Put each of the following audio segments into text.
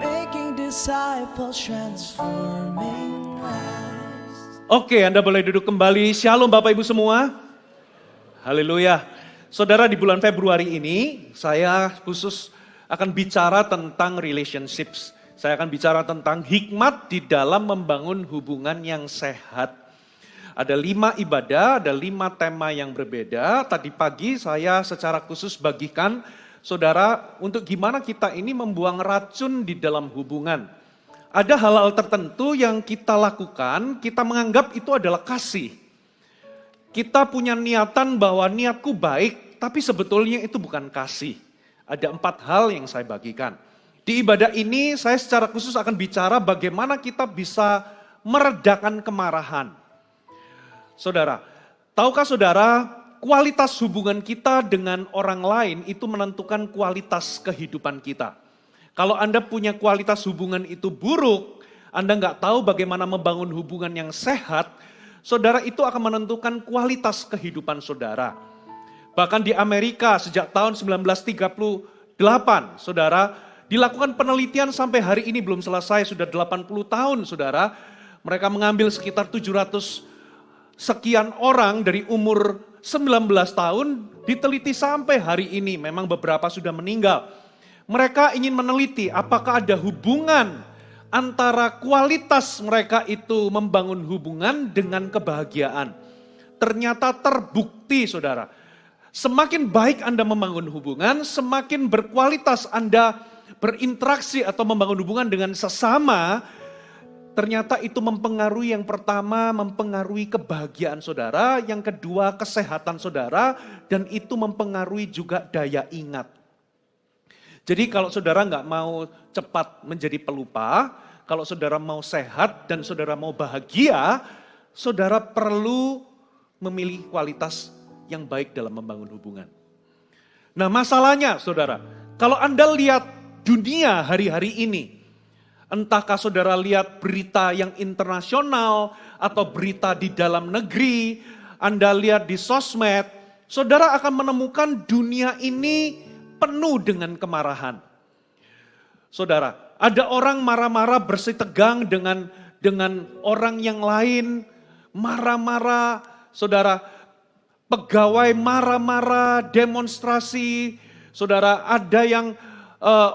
making disciples, transforming lives. Oke, Anda boleh duduk kembali. Shalom Bapak Ibu semua. Haleluya. Saudara, di bulan Februari ini saya khusus akan bicara tentang relationships. Saya akan bicara tentang hikmat di dalam membangun hubungan yang sehat. Ada 5 ibadah, ada 5 tema yang berbeda. Tadi pagi saya secara khusus bagikan saudara untuk gimana kita ini membuang racun di dalam hubungan. Ada hal-hal tertentu yang kita lakukan, kita menganggap itu adalah kasih. Kita punya niatan bahwa niatku baik, tapi sebetulnya itu bukan kasih. Ada 4 hal yang saya bagikan. Di ibadah ini saya secara khusus akan bicara bagaimana kita bisa meredakan kemarahan. Saudara, tahukah saudara kualitas hubungan kita dengan orang lain itu menentukan kualitas kehidupan kita. Kalau Anda punya kualitas hubungan itu buruk, Anda nggak tahu bagaimana membangun hubungan yang sehat, saudara itu akan menentukan kualitas kehidupan saudara. Bahkan di Amerika sejak tahun 1938, saudara, dilakukan penelitian sampai hari ini belum selesai, sudah 80 tahun saudara. Mereka mengambil sekitar 700 sekian orang dari umur 19 tahun, diteliti sampai hari ini, memang beberapa sudah meninggal. Mereka ingin meneliti apakah ada hubungan antara kualitas mereka itu membangun hubungan dengan kebahagiaan. Ternyata terbukti saudara, semakin baik Anda membangun hubungan, semakin berkualitas Anda berinteraksi atau membangun hubungan dengan sesama, ternyata itu mempengaruhi yang pertama, mempengaruhi kebahagiaan saudara, yang kedua kesehatan saudara, dan itu mempengaruhi juga daya ingat. Jadi kalau saudara nggak mau cepat menjadi pelupa, kalau saudara mau sehat dan saudara mau bahagia, saudara perlu memilih kualitas yang baik dalam membangun hubungan. Nah masalahnya saudara, kalau Anda lihat dunia hari-hari ini, entahkah saudara lihat berita yang internasional atau berita di dalam negeri, Anda lihat di sosmed, saudara akan menemukan dunia ini penuh dengan kemarahan. Saudara, ada orang marah-marah bersitegang dengan orang yang lain, marah-marah, saudara, pegawai marah-marah, demonstrasi, saudara, ada yang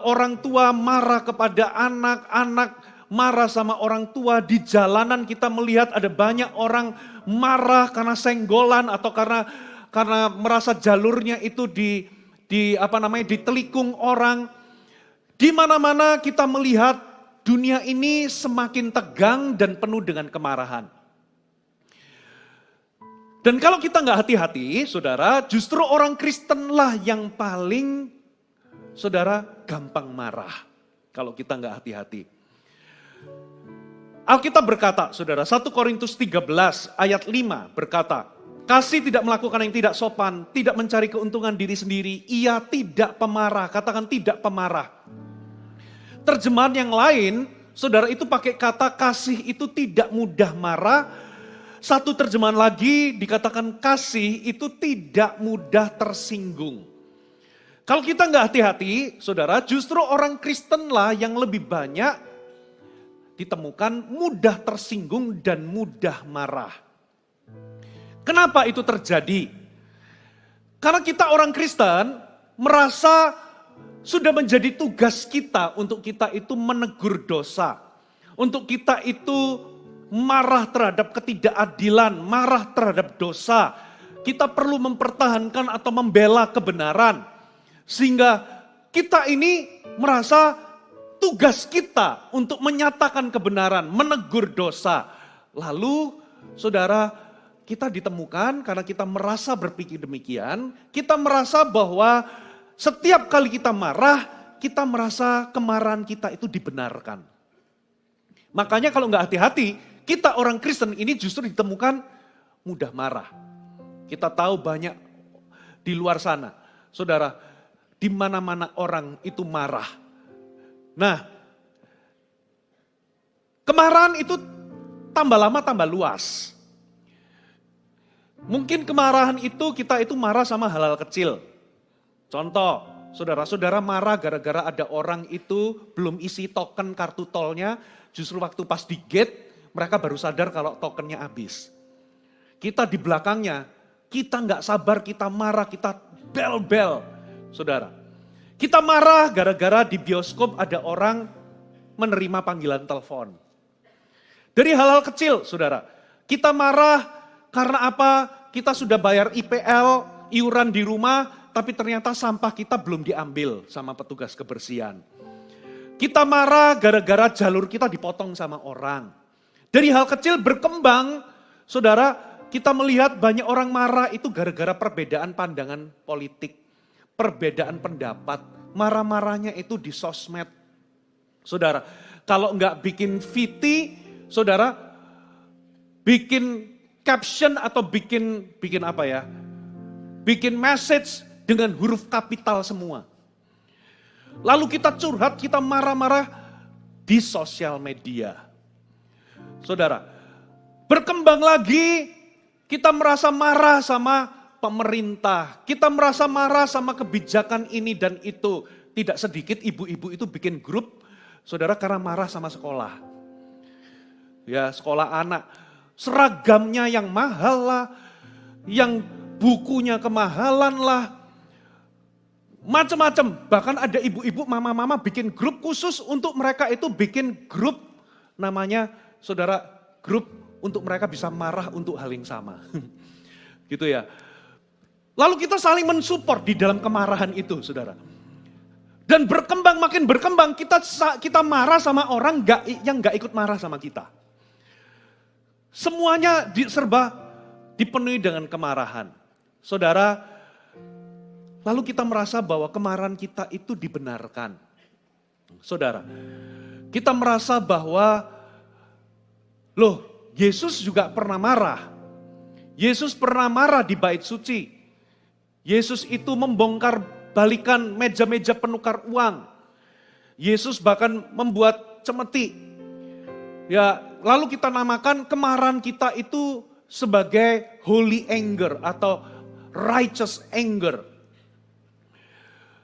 orang tua marah kepada anak, anak marah sama orang tua. Di jalanan kita melihat ada banyak orang marah karena senggolan atau karena merasa jalurnya itu ditelikung orang. Di mana-mana kita melihat dunia ini semakin tegang dan penuh dengan kemarahan. Dan kalau kita nggak hati-hati, saudara, justru orang Kristenlah yang paling, saudara, gampang marah. Kalau kita nggak hati-hati. Alkitab berkata, saudara, 1 Korintus 13 ayat 5 berkata, kasih tidak melakukan yang tidak sopan, tidak mencari keuntungan diri sendiri, ia tidak pemarah, katakan tidak pemarah. Terjemahan yang lain, saudara itu pakai kata kasih itu tidak mudah marah. Satu terjemahan lagi dikatakan kasih itu tidak mudah tersinggung. Kalau kita nggak hati-hati, saudara, justru orang Kristenlah yang lebih banyak ditemukan mudah tersinggung dan mudah marah. Kenapa itu terjadi? Karena kita orang Kristen merasa sudah menjadi tugas kita untuk kita itu menegur dosa. Untuk kita itu marah terhadap ketidakadilan, marah terhadap dosa. Kita perlu mempertahankan atau membela kebenaran. Sehingga kita ini merasa tugas kita untuk menyatakan kebenaran, menegur dosa. Lalu saudara, kita ditemukan karena kita merasa berpikir demikian, kita merasa bahwa setiap kali kita marah, kita merasa kemarahan kita itu dibenarkan. Makanya kalau nggak hati-hati, kita orang Kristen ini justru ditemukan mudah marah. Kita tahu banyak di luar sana, saudara, di mana-mana orang itu marah. Nah, kemarahan itu tambah lama tambah luas. Mungkin kemarahan itu kita itu marah sama hal-hal kecil. Contoh, saudara marah gara-gara ada orang itu belum isi token kartu tolnya, justru waktu pas di gate, mereka baru sadar kalau tokennya habis. Kita di belakangnya, kita nggak sabar, kita marah, kita bel-bel, saudara. Kita marah gara-gara di bioskop ada orang menerima panggilan telepon. Dari hal-hal kecil, saudara. Kita marah karena apa? Kita sudah bayar IPL, iuran di rumah, tapi ternyata sampah kita belum diambil sama petugas kebersihan. Kita marah gara-gara jalur kita dipotong sama orang. Dari hal kecil berkembang, saudara, kita melihat banyak orang marah itu gara-gara perbedaan pandangan politik, perbedaan pendapat. Marah-marahnya itu di sosmed. Saudara, kalau enggak bikin VT, saudara, bikin caption atau bikin apa ya? Bikin message dengan huruf kapital semua. Lalu kita curhat, kita marah-marah di sosial media. Saudara, berkembang lagi, kita merasa marah sama pemerintah. Kita merasa marah sama kebijakan ini dan itu. Tidak sedikit ibu-ibu itu bikin grup, saudara, karena marah sama sekolah. Ya, sekolah anak. Seragamnya yang mahal lah, yang bukunya kemahalan lah. Macam-macam. Bahkan ada ibu-ibu, mama-mama bikin grup khusus untuk mereka itu bikin grup namanya, saudara, grup untuk mereka bisa marah untuk hal yang sama. Gitu ya. Lalu kita saling mensupport di dalam kemarahan itu, saudara. Dan berkembang, makin berkembang, kita marah sama orang yang gak ikut marah sama kita. Semuanya serba dipenuhi dengan kemarahan. Saudara, lalu kita merasa bahwa kemarahan kita itu dibenarkan. Saudara, kita merasa bahwa, loh, Yesus juga pernah marah. Yesus pernah marah di bait suci. Yesus itu membongkar balikan meja-meja penukar uang. Yesus bahkan membuat cemeti. Ya, lalu kita namakan kemarahan kita itu sebagai holy anger atau righteous anger.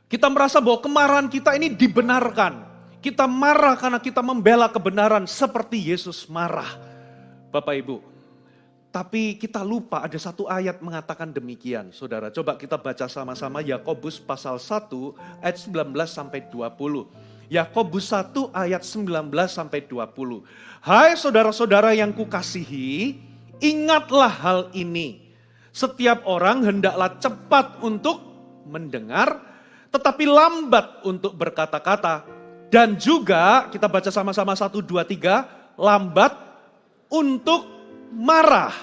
Kita merasa bahwa kemarahan kita ini dibenarkan. Kita marah karena kita membela kebenaran seperti Yesus marah. Bapak Ibu, tapi kita lupa ada satu ayat mengatakan demikian. Saudara, coba kita baca sama-sama Yakobus pasal 1 ayat 19 sampai 20. Yakobus 1 ayat 19 sampai 20. Hai saudara-saudara yang kukasihi, ingatlah hal ini. Setiap orang hendaklah cepat untuk mendengar, tetapi lambat untuk berkata-kata. Dan juga kita baca sama-sama 1, 2, 3, lambat untuk marah.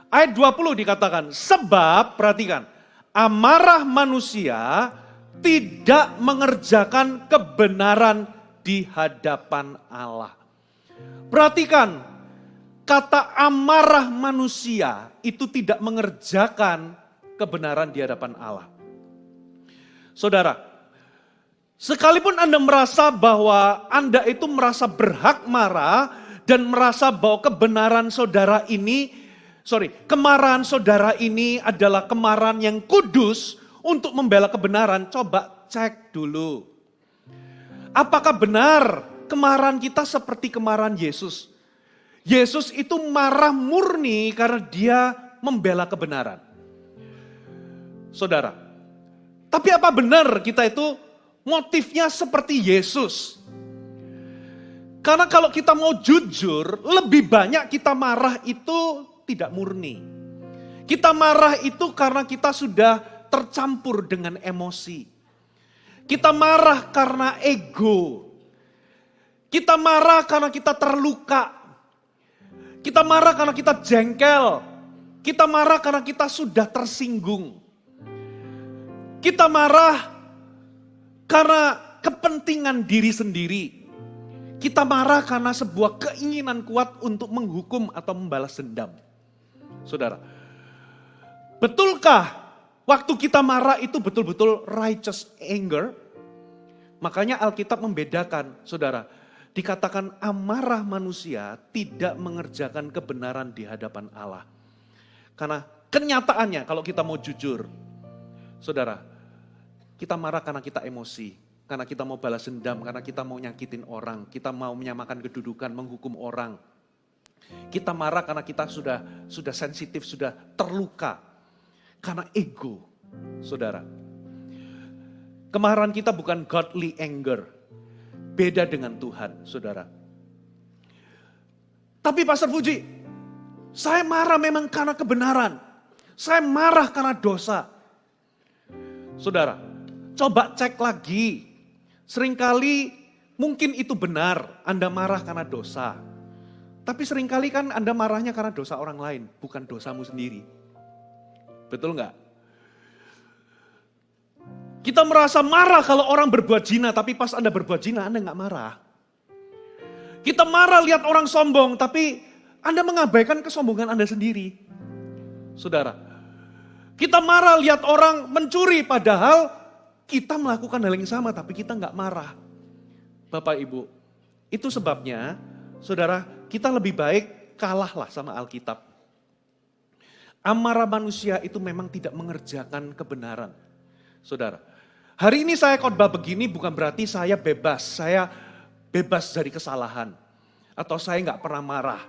Ayat 20 dikatakan, sebab, perhatikan, amarah manusia tidak mengerjakan kebenaran di hadapan Allah. Perhatikan, kata amarah manusia itu tidak mengerjakan kebenaran di hadapan Allah. Saudara, sekalipun Anda merasa bahwa Anda itu merasa berhak marah, dan merasa bahwa kemarahan saudara ini adalah kemarahan yang kudus untuk membela kebenaran, coba cek dulu. Apakah benar kemarahan kita seperti kemarahan Yesus? Yesus itu marah murni karena dia membela kebenaran. Saudara, tapi apa benar kita itu motifnya seperti Yesus? Karena kalau kita mau jujur, lebih banyak kita marah itu tidak murni. Kita marah itu karena kita sudah tercampur dengan emosi. Kita marah karena ego. Kita marah karena kita terluka. Kita marah karena kita jengkel. Kita marah karena kita sudah tersinggung. Kita marah karena kepentingan diri sendiri. Kita marah karena sebuah keinginan kuat untuk menghukum atau membalas dendam. Saudara, betulkah waktu kita marah itu betul-betul righteous anger? Makanya Alkitab membedakan, saudara. Dikatakan amarah manusia tidak mengerjakan kebenaran di hadapan Allah. Karena kenyataannya kalau kita mau jujur, saudara, Kita marah karena kita emosi, karena kita mau balas dendam, karena kita mau nyakitin orang, kita mau menyamakan kedudukan, menghukum orang. Kita marah karena kita sudah sensitif, sudah terluka. Karena ego, saudara. Kemarahan kita bukan godly anger. Beda dengan Tuhan, saudara. Tapi Pastor Fuji, saya marah memang karena kebenaran. Saya marah karena dosa. Saudara, coba cek lagi. Seringkali mungkin itu benar, Anda marah karena dosa. Tapi seringkali kan Anda marahnya karena dosa orang lain, bukan dosamu sendiri. Betul nggak? Kita merasa marah kalau orang berbuat zina, tapi pas Anda berbuat zina, Anda nggak marah. Kita marah lihat orang sombong, tapi Anda mengabaikan kesombongan Anda sendiri. Saudara, kita marah lihat orang mencuri, padahal kita melakukan hal yang sama, tapi kita nggak marah. Bapak Ibu, itu sebabnya, saudara, kita lebih baik kalahlah sama Alkitab. Amarah manusia itu memang tidak mengerjakan kebenaran. Saudara, hari ini saya khotbah begini bukan berarti saya bebas dari kesalahan. Atau saya nggak pernah marah.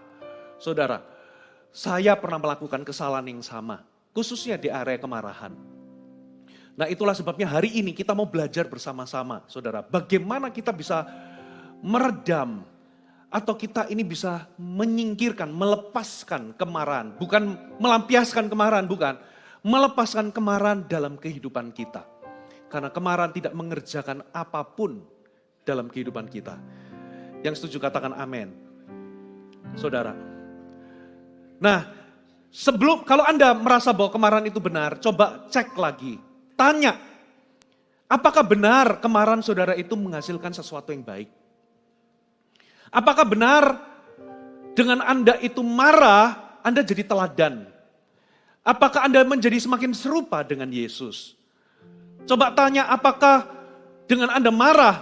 Saudara, saya pernah melakukan kesalahan yang sama. Khususnya di area kemarahan. Nah itulah sebabnya hari ini kita mau belajar bersama-sama, saudara. Bagaimana kita bisa meredam atau kita ini bisa menyingkirkan, melepaskan kemarahan. Bukan melampiaskan kemarahan, bukan. Melepaskan kemarahan dalam kehidupan kita. Karena kemarahan tidak mengerjakan apapun dalam kehidupan kita. Yang setuju katakan amin. Saudara. Nah, kalau Anda merasa bahwa kemarahan itu benar, coba cek lagi. Tanya, apakah benar kemarahan saudara itu menghasilkan sesuatu yang baik? Apakah benar dengan Anda itu marah, Anda jadi teladan? Apakah Anda menjadi semakin serupa dengan Yesus? Coba tanya, apakah dengan Anda marah,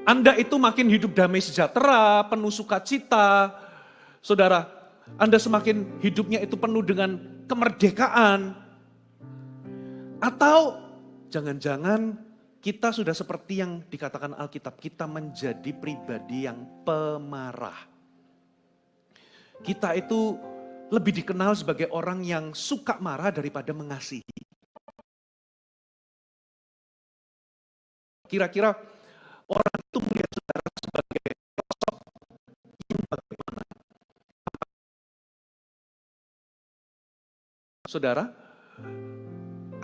Anda itu makin hidup damai sejahtera, penuh sukacita? Saudara, Anda semakin hidupnya itu penuh dengan kemerdekaan. Atau jangan-jangan kita sudah seperti yang dikatakan Alkitab, kita menjadi pribadi yang pemarah. Kita itu lebih dikenal sebagai orang yang suka marah daripada mengasihi. Kira-kira orang itu melihat saudara sebagai sosok yang bagaimana? Saudara?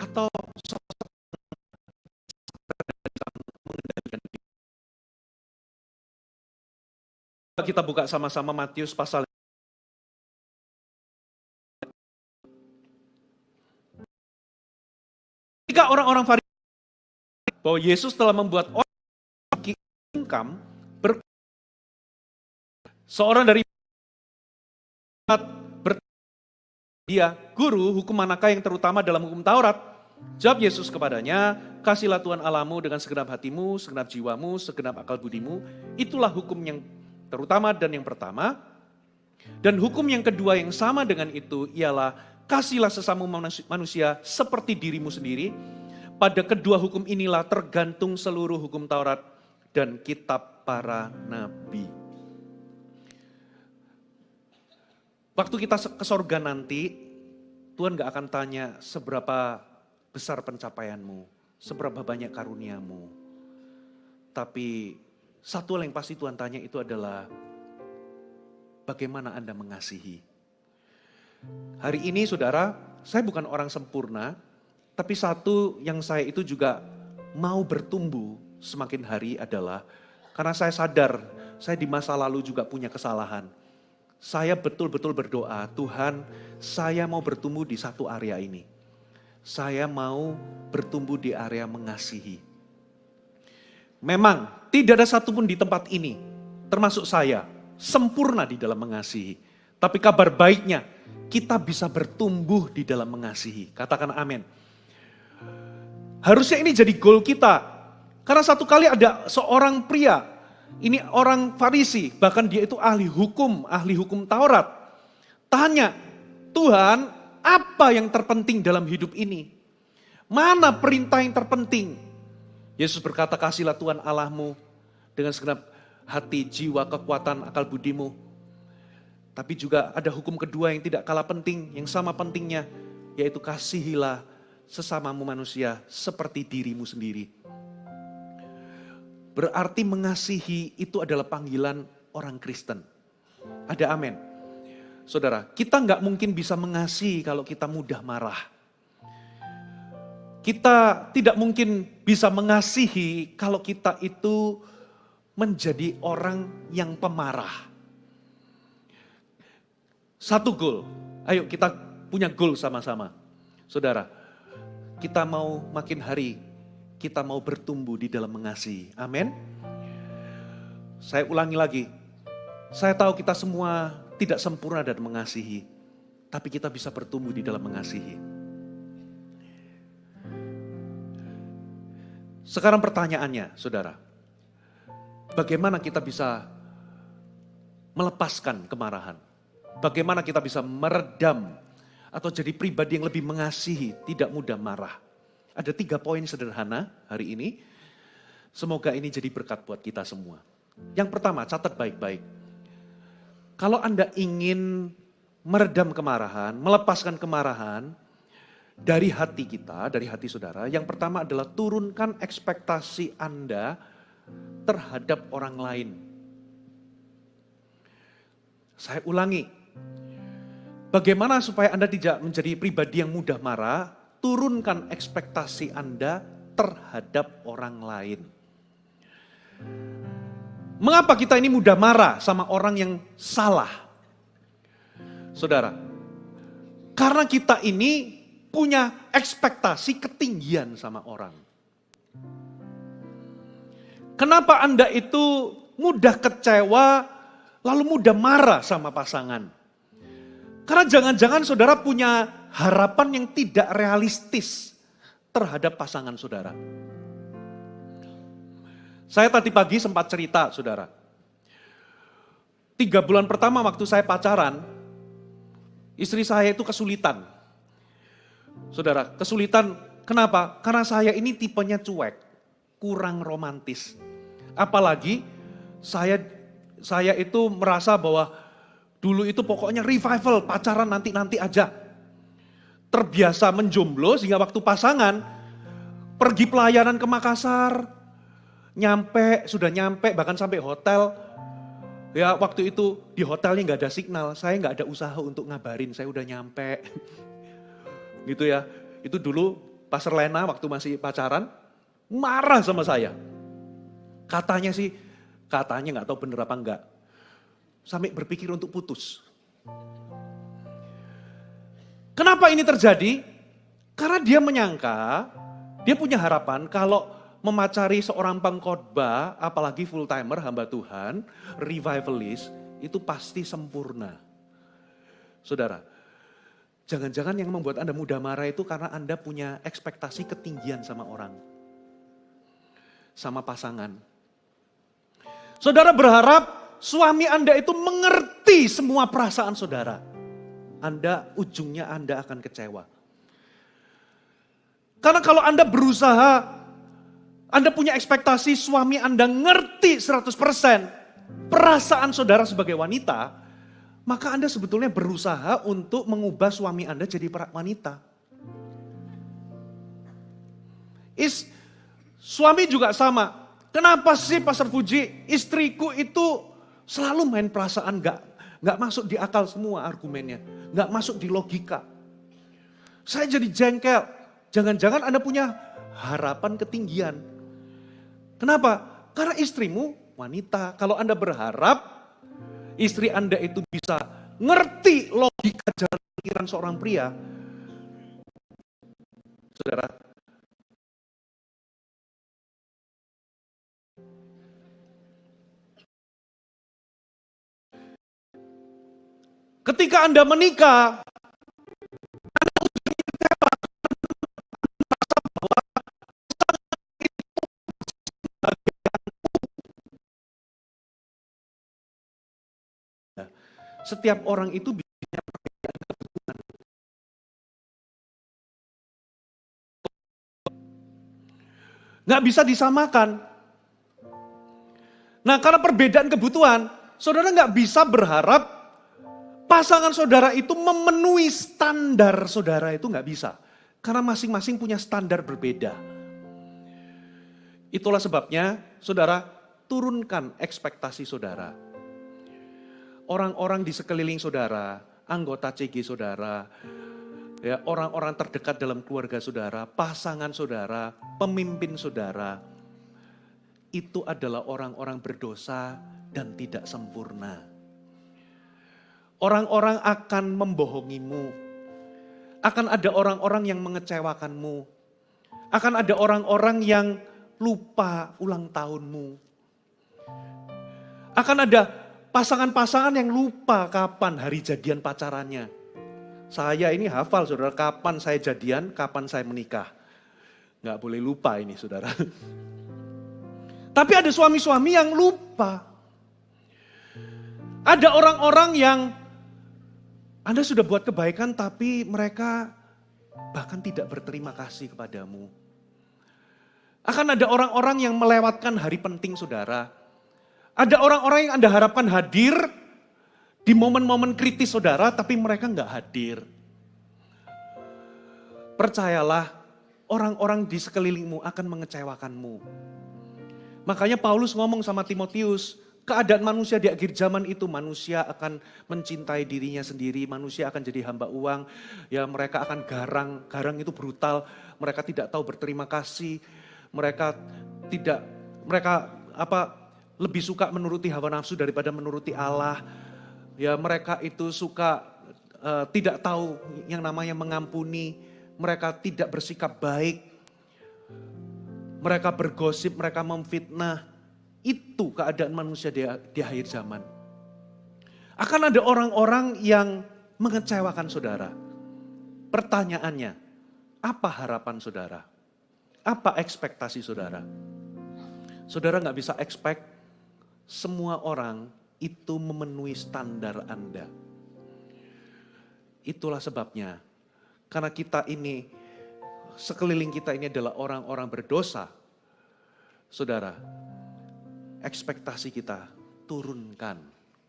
Atau sosok mengendalikan diri? Kita buka sama-sama Matius pasal. Ketika orang-orang Farisi bahwa Yesus telah membuat orang income seorang dari dia, guru, hukum manakah yang terutama dalam hukum Taurat? Jawab Yesus kepadanya, kasihlah Tuhan Allahmu dengan segenap hatimu, segenap jiwamu, segenap akal budimu. Itulah hukum yang terutama dan yang pertama. Dan hukum yang kedua yang sama dengan itu ialah kasihlah sesama manusia seperti dirimu sendiri. Pada kedua hukum inilah tergantung seluruh hukum Taurat dan kitab para nabi. Waktu kita ke sorga nanti, Tuhan gak akan tanya seberapa besar pencapaianmu, seberapa banyak karuniamu. Tapi satu hal yang pasti Tuhan tanya itu adalah bagaimana Anda mengasihi. Hari ini saudara, saya bukan orang sempurna, tapi satu yang saya itu juga mau bertumbuh semakin hari adalah karena saya sadar saya di masa lalu juga punya kesalahan. Saya betul-betul berdoa, Tuhan, saya mau bertumbuh di satu area ini. Saya mau bertumbuh di area mengasihi. Memang tidak ada satupun di tempat ini, termasuk saya, sempurna di dalam mengasihi. Tapi kabar baiknya, kita bisa bertumbuh di dalam mengasihi. Katakan amin. Harusnya ini jadi goal kita. Karena satu kali ada seorang pria, ini orang Farisi, bahkan dia itu ahli hukum Taurat. Tanya, Tuhan, apa yang terpenting dalam hidup ini? Mana perintah yang terpenting? Yesus berkata, kasihlah Tuhan Allahmu dengan segenap hati, jiwa, kekuatan, akal budimu. Tapi juga ada hukum kedua yang tidak kalah penting, yang sama pentingnya, yaitu kasihilah sesamamu manusia seperti dirimu sendiri. Berarti mengasihi itu adalah panggilan orang Kristen. Ada amin. Saudara, kita nggak mungkin bisa mengasihi kalau kita mudah marah. Kita tidak mungkin bisa mengasihi kalau kita itu menjadi orang yang pemarah. Satu goal, ayo kita punya goal sama-sama. Saudara, kita mau makin hari, kita mau bertumbuh di dalam mengasihi. Amin. Saya ulangi lagi, saya tahu kita semua tidak sempurna dalam mengasihi, tapi kita bisa bertumbuh di dalam mengasihi. Sekarang pertanyaannya, saudara, bagaimana kita bisa melepaskan kemarahan? Bagaimana kita bisa meredam atau jadi pribadi yang lebih mengasihi, tidak mudah marah? Ada 3 poin sederhana hari ini. Semoga ini jadi berkat buat kita semua. Yang pertama, catat baik-baik. Kalau Anda ingin meredam kemarahan, melepaskan kemarahan dari hati kita, dari hati saudara, yang pertama adalah turunkan ekspektasi Anda terhadap orang lain. Saya ulangi, bagaimana supaya Anda tidak menjadi pribadi yang mudah marah? Turunkan ekspektasi Anda terhadap orang lain. Mengapa kita ini mudah marah sama orang yang salah? Saudara, karena kita ini punya ekspektasi ketinggian sama orang. Kenapa Anda itu mudah kecewa, lalu mudah marah sama pasangan? Karena jangan-jangan saudara punya harapan yang tidak realistis terhadap pasangan saudara. Saya tadi pagi sempat cerita, saudara. 3 bulan pertama waktu saya pacaran, istri saya itu kesulitan. Saudara, kesulitan kenapa? Karena saya ini tipenya cuek, kurang romantis. Apalagi saya itu merasa bahwa dulu itu pokoknya revival, pacaran nanti-nanti aja. Terbiasa menjomblo sehingga waktu pasangan, pergi pelayanan ke Makassar, sudah nyampe bahkan sampai hotel. Ya waktu itu di hotelnya gak ada signal, saya gak ada usaha untuk ngabarin saya udah nyampe. Gitu ya, itu dulu Pastor Lena waktu masih pacaran, marah sama saya. Katanya gak tahu bener apa enggak. Sampai berpikir untuk putus. Kenapa ini terjadi? Karena dia menyangka, dia punya harapan kalau memacari seorang pengkhotbah, apalagi full timer hamba Tuhan, revivalist, itu pasti sempurna. Saudara, jangan-jangan yang membuat Anda mudah marah itu karena Anda punya ekspektasi ketinggian sama orang. Sama pasangan. Saudara berharap suami Anda itu mengerti semua perasaan saudara. Ujungnya Anda akan kecewa. Karena kalau Anda berusaha, Anda punya ekspektasi suami Anda ngerti 100% perasaan saudara sebagai wanita, maka Anda sebetulnya berusaha untuk mengubah suami Anda jadi wanita. Suami juga sama. Kenapa sih Pastor Puji, istriku itu selalu main perasaan, gak masuk di akal semua argumennya. Gak masuk di logika. Saya jadi jengkel. Jangan-jangan Anda punya harapan ketinggian. Kenapa? Karena istrimu wanita. Kalau Anda berharap istri Anda itu bisa ngerti logika jalan pikiran seorang pria. Saudara, ketika Anda menikah, setiap orang itu bisa Nggak bisa disamakan. Nah, karena perbedaan kebutuhan, saudara nggak bisa berharap pasangan saudara itu memenuhi standar saudara, itu nggak bisa. Karena masing-masing punya standar berbeda. Itulah sebabnya saudara turunkan ekspektasi saudara. Orang-orang di sekeliling saudara, anggota CG saudara, ya, orang-orang terdekat dalam keluarga saudara, pasangan saudara, pemimpin saudara, itu adalah orang-orang berdosa dan tidak sempurna. Orang-orang akan membohongimu. Akan ada orang-orang yang mengecewakanmu. Akan ada orang-orang yang lupa ulang tahunmu. Akan ada pasangan-pasangan yang lupa kapan hari jadian pacarannya. Saya ini hafal saudara, kapan saya jadian, kapan saya menikah. Nggak boleh lupa ini saudara. Tapi ada suami-suami yang lupa. Ada orang-orang yang Anda sudah buat kebaikan tapi mereka bahkan tidak berterima kasih kepadamu. Akan ada orang-orang yang melewatkan hari penting saudara. Ada orang-orang yang Anda harapkan hadir di momen-momen kritis saudara tapi mereka nggak hadir. Percayalah, orang-orang di sekelilingmu akan mengecewakanmu. Makanya Paulus ngomong sama Timotius, keadaan manusia di akhir zaman itu, manusia akan mencintai dirinya sendiri, manusia akan jadi hamba uang, ya mereka akan garang itu brutal, mereka tidak tahu berterima kasih, mereka lebih suka menuruti hawa nafsu daripada menuruti Allah, ya mereka itu suka tidak tahu yang namanya mengampuni, mereka tidak bersikap baik. Mereka bergosip, mereka memfitnah. Itu keadaan manusia di akhir zaman. Akan ada orang-orang yang mengecewakan saudara. Pertanyaannya, apa harapan saudara? Apa ekspektasi saudara? Saudara nggak bisa expect semua orang itu memenuhi standar Anda. Itulah sebabnya, karena kita ini, sekeliling kita ini adalah orang-orang berdosa. Saudara, ekspektasi kita turunkan.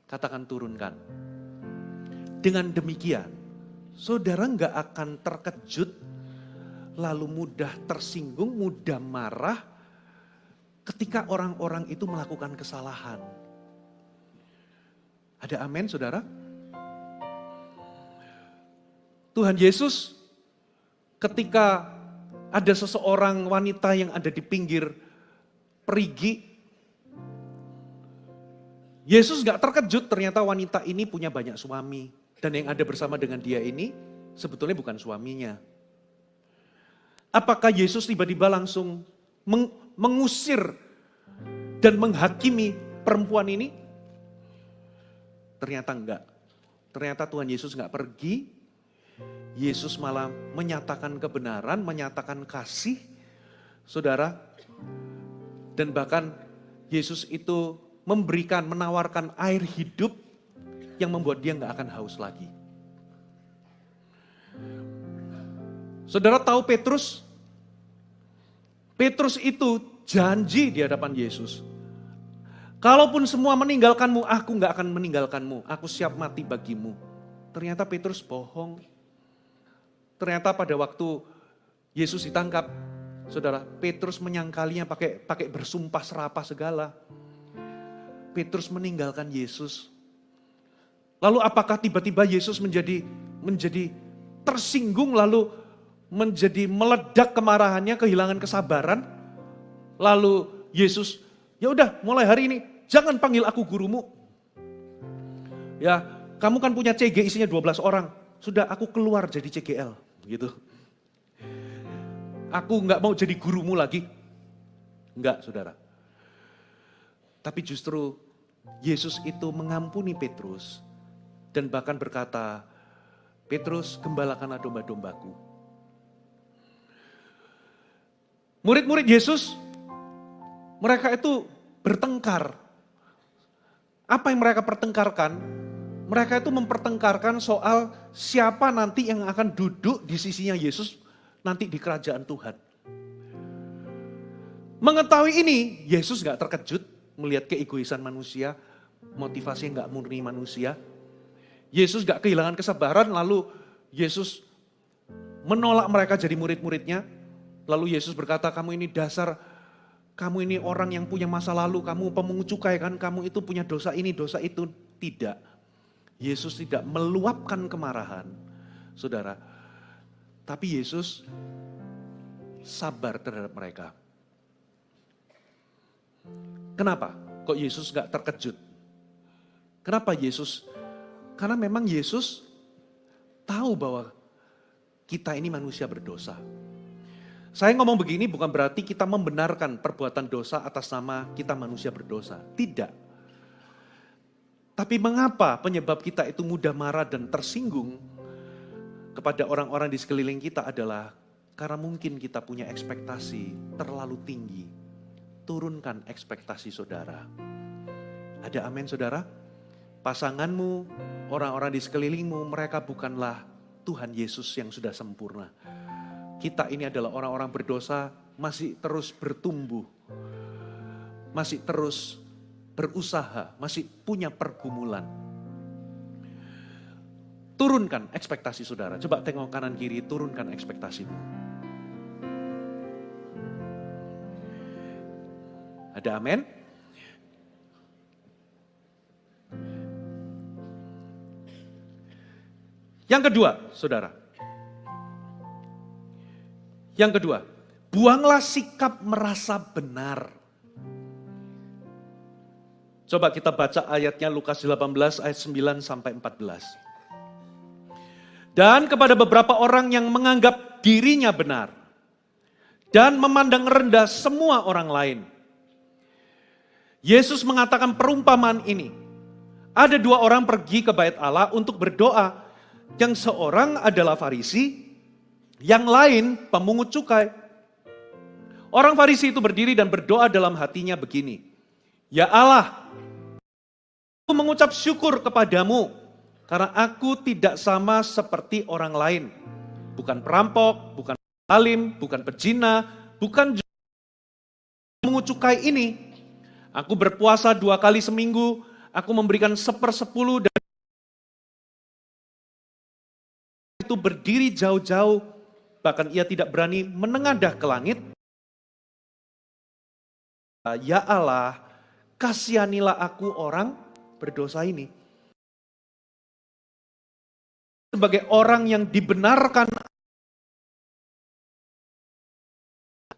Katakan turunkan. Dengan demikian, saudara nggak akan terkejut, lalu mudah tersinggung, mudah marah ketika orang-orang itu melakukan kesalahan. Ada amin saudara? Tuhan Yesus ketika ada seseorang wanita yang ada di pinggir perigi, Yesus gak terkejut ternyata wanita ini punya banyak suami. Dan yang ada bersama dengan dia ini sebetulnya bukan suaminya. Apakah Yesus tiba-tiba langsung mengusir dan menghakimi perempuan ini? Ternyata enggak. Ternyata Tuhan Yesus gak pergi. Yesus malah menyatakan kebenaran, menyatakan kasih, saudara. Dan bahkan Yesus itu memberikan, menawarkan air hidup yang membuat dia nggak akan haus lagi. Saudara tahu Petrus? Petrus itu janji di hadapan Yesus. Kalaupun semua meninggalkanmu, aku nggak akan meninggalkanmu. Aku siap mati bagimu. Ternyata Petrus bohong. Ternyata pada waktu Yesus ditangkap, saudara, Petrus menyangkalinya pakai bersumpah serapah segala. Petrus meninggalkan Yesus. Lalu apakah tiba-tiba Yesus menjadi tersinggung lalu menjadi meledak kemarahannya, kehilangan kesabaran? Lalu Yesus, ya udah mulai hari ini jangan panggil aku gurumu. Ya, kamu kan punya CG isinya 12 orang. Sudah aku keluar jadi CGL. Gitu. Aku nggak mau jadi gurumu lagi. Enggak, saudara. Tapi justru Yesus itu mengampuni Petrus dan bahkan berkata, Petrus, gembalakanlah domba-dombaku. Murid-murid Yesus, mereka itu bertengkar. Apa yang mereka pertengkarkan? Mereka itu mempertengkarkan soal siapa nanti yang akan duduk di sisinya Yesus nanti di kerajaan Tuhan. Mengetahui ini, Yesus gak terkejut melihat keegoisan manusia, motivasi yang gak murni manusia. Yesus gak kehilangan kesabaran, lalu Yesus menolak mereka jadi murid-muridnya. Lalu Yesus berkata, kamu ini orang yang punya masa lalu, kamu pemungut cukai kan, kamu itu punya dosa ini, dosa itu. Tidak. Yesus tidak meluapkan kemarahan, saudara. Tapi Yesus sabar terhadap mereka. Kenapa? Kok Yesus gak terkejut? Kenapa Yesus? Karena memang Yesus tahu bahwa kita ini manusia berdosa. Saya ngomong begini bukan berarti kita membenarkan perbuatan dosa atas nama kita manusia berdosa. Tidak. Tapi mengapa penyebab kita itu mudah marah dan tersinggung kepada orang-orang di sekeliling kita adalah karena mungkin kita punya ekspektasi terlalu tinggi. Turunkan ekspektasi saudara. Ada amin saudara? Pasanganmu, orang-orang di sekelilingmu, mereka bukanlah Tuhan Yesus yang sudah sempurna. Kita ini adalah orang-orang berdosa, masih terus bertumbuh. Masih terus berusaha, masih punya pergumulan. Turunkan ekspektasi saudara. Coba tengok kanan kiri, turunkan ekspektasimu. Ada amin? Yang kedua, saudara. Yang kedua, buanglah sikap merasa benar. Coba kita baca ayatnya Lukas 18 ayat 9 sampai 14. Dan kepada beberapa orang yang menganggap dirinya benar dan memandang rendah semua orang lain, Yesus mengatakan perumpamaan ini. Ada dua orang pergi ke bait Allah untuk berdoa. Yang seorang adalah Farisi, yang lain pemungut cukai. Orang Farisi itu berdiri dan berdoa dalam hatinya begini. Ya Allah, aku mengucap syukur kepadamu karena aku tidak sama seperti orang lain. Bukan perampok, bukan alim, bukan pezina, bukan juga pemungut cukai ini. Aku berpuasa 2 kali seminggu, aku memberikan 1/10 dan itu berdiri jauh-jauh, bahkan ia tidak berani menengadah ke langit. Ya Allah, kasihanilah aku orang berdosa ini. Sebagai orang yang dibenarkan,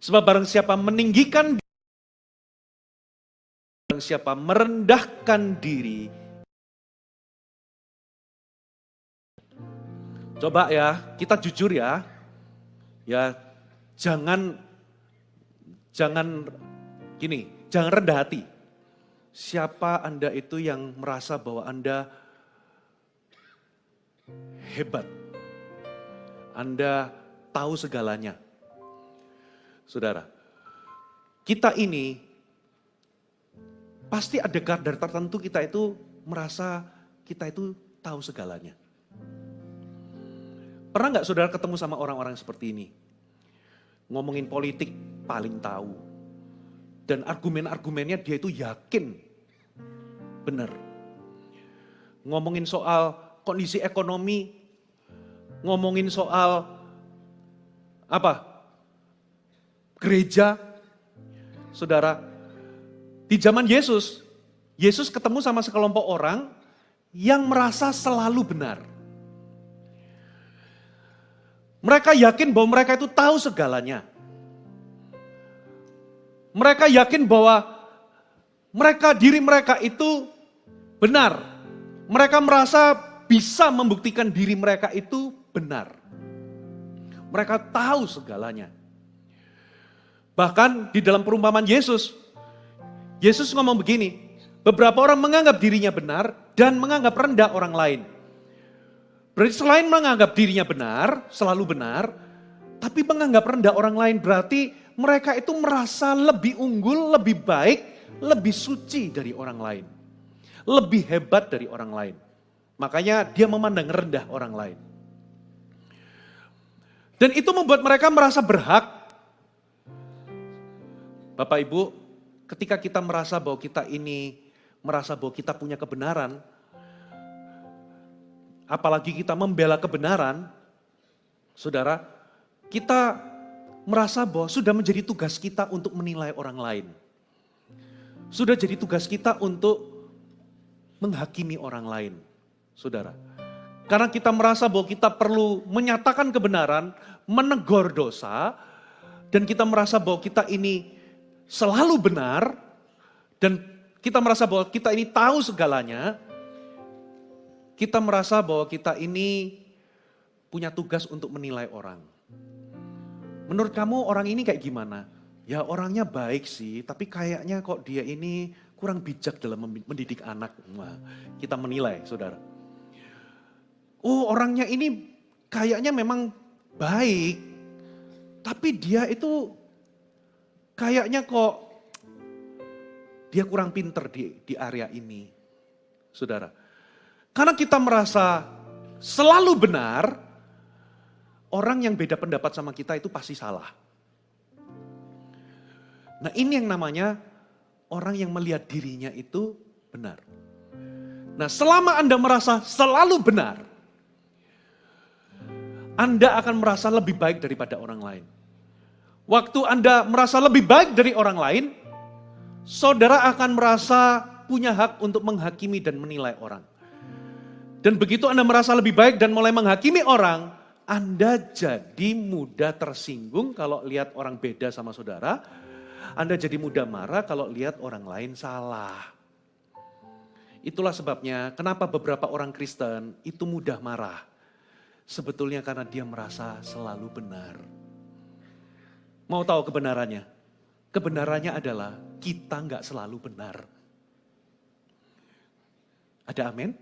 sebab barang siapa meninggikan, barang siapa merendahkan diri. Coba ya, kita jujur ya. Ya, jangan gini, jangan rendah hati. Siapa Anda itu yang merasa bahwa Anda hebat? Anda tahu segalanya. Saudara, kita ini pasti ada kadar tertentu kita itu merasa kita itu tahu segalanya. Pernah nggak saudara ketemu sama orang-orang seperti ini? Ngomongin politik paling tahu. Dan argumen-argumennya dia itu yakin benar. Ngomongin soal kondisi ekonomi, ngomongin soal apa? Gereja. Saudara, di zaman Yesus ketemu sama sekelompok orang yang merasa selalu benar. Mereka yakin bahwa mereka itu tahu segalanya. Mereka yakin bahwa diri mereka itu benar. Mereka merasa bisa membuktikan diri mereka itu benar. Mereka tahu segalanya. Bahkan di dalam perumpamaan Yesus ngomong begini, beberapa orang menganggap dirinya benar dan menganggap rendah orang lain. Berarti selain menganggap dirinya benar, selalu benar, tapi menganggap rendah orang lain berarti mereka itu merasa lebih unggul, lebih baik, lebih suci dari orang lain. Lebih hebat dari orang lain. Makanya dia memandang rendah orang lain. Dan itu membuat mereka merasa berhak. Bapak Ibu, ketika kita merasa bahwa kita punya kebenaran, apalagi kita membela kebenaran, saudara, kita merasa bahwa sudah menjadi tugas kita untuk menilai orang lain. Sudah jadi tugas kita untuk menghakimi orang lain, saudara. Karena kita merasa bahwa kita perlu menyatakan kebenaran, menegur dosa, dan kita merasa bahwa kita ini selalu benar, dan kita merasa bahwa kita ini tahu segalanya, kita merasa bahwa kita ini punya tugas untuk menilai orang. Menurut kamu orang ini kayak gimana? Ya orangnya baik sih, tapi kayaknya kok dia ini kurang bijak dalam mendidik anak. Nah, kita menilai, saudara. Oh orangnya ini kayaknya memang baik, tapi dia itu kayaknya kok dia kurang pinter di area ini, saudara. Karena kita merasa selalu benar, orang yang beda pendapat sama kita itu pasti salah. Nah ini yang namanya orang yang melihat dirinya itu benar. Nah selama Anda merasa selalu benar, Anda akan merasa lebih baik daripada orang lain. Waktu Anda merasa lebih baik dari orang lain, saudara akan merasa punya hak untuk menghakimi dan menilai orang. Dan begitu Anda merasa lebih baik dan mulai menghakimi orang, Anda jadi mudah tersinggung kalau lihat orang beda sama saudara. Anda jadi mudah marah kalau lihat orang lain salah. Itulah sebabnya kenapa beberapa orang Kristen itu mudah marah. Sebetulnya karena dia merasa selalu benar. Mau tahu kebenarannya? Kebenarannya adalah kita nggak selalu benar. Ada amin?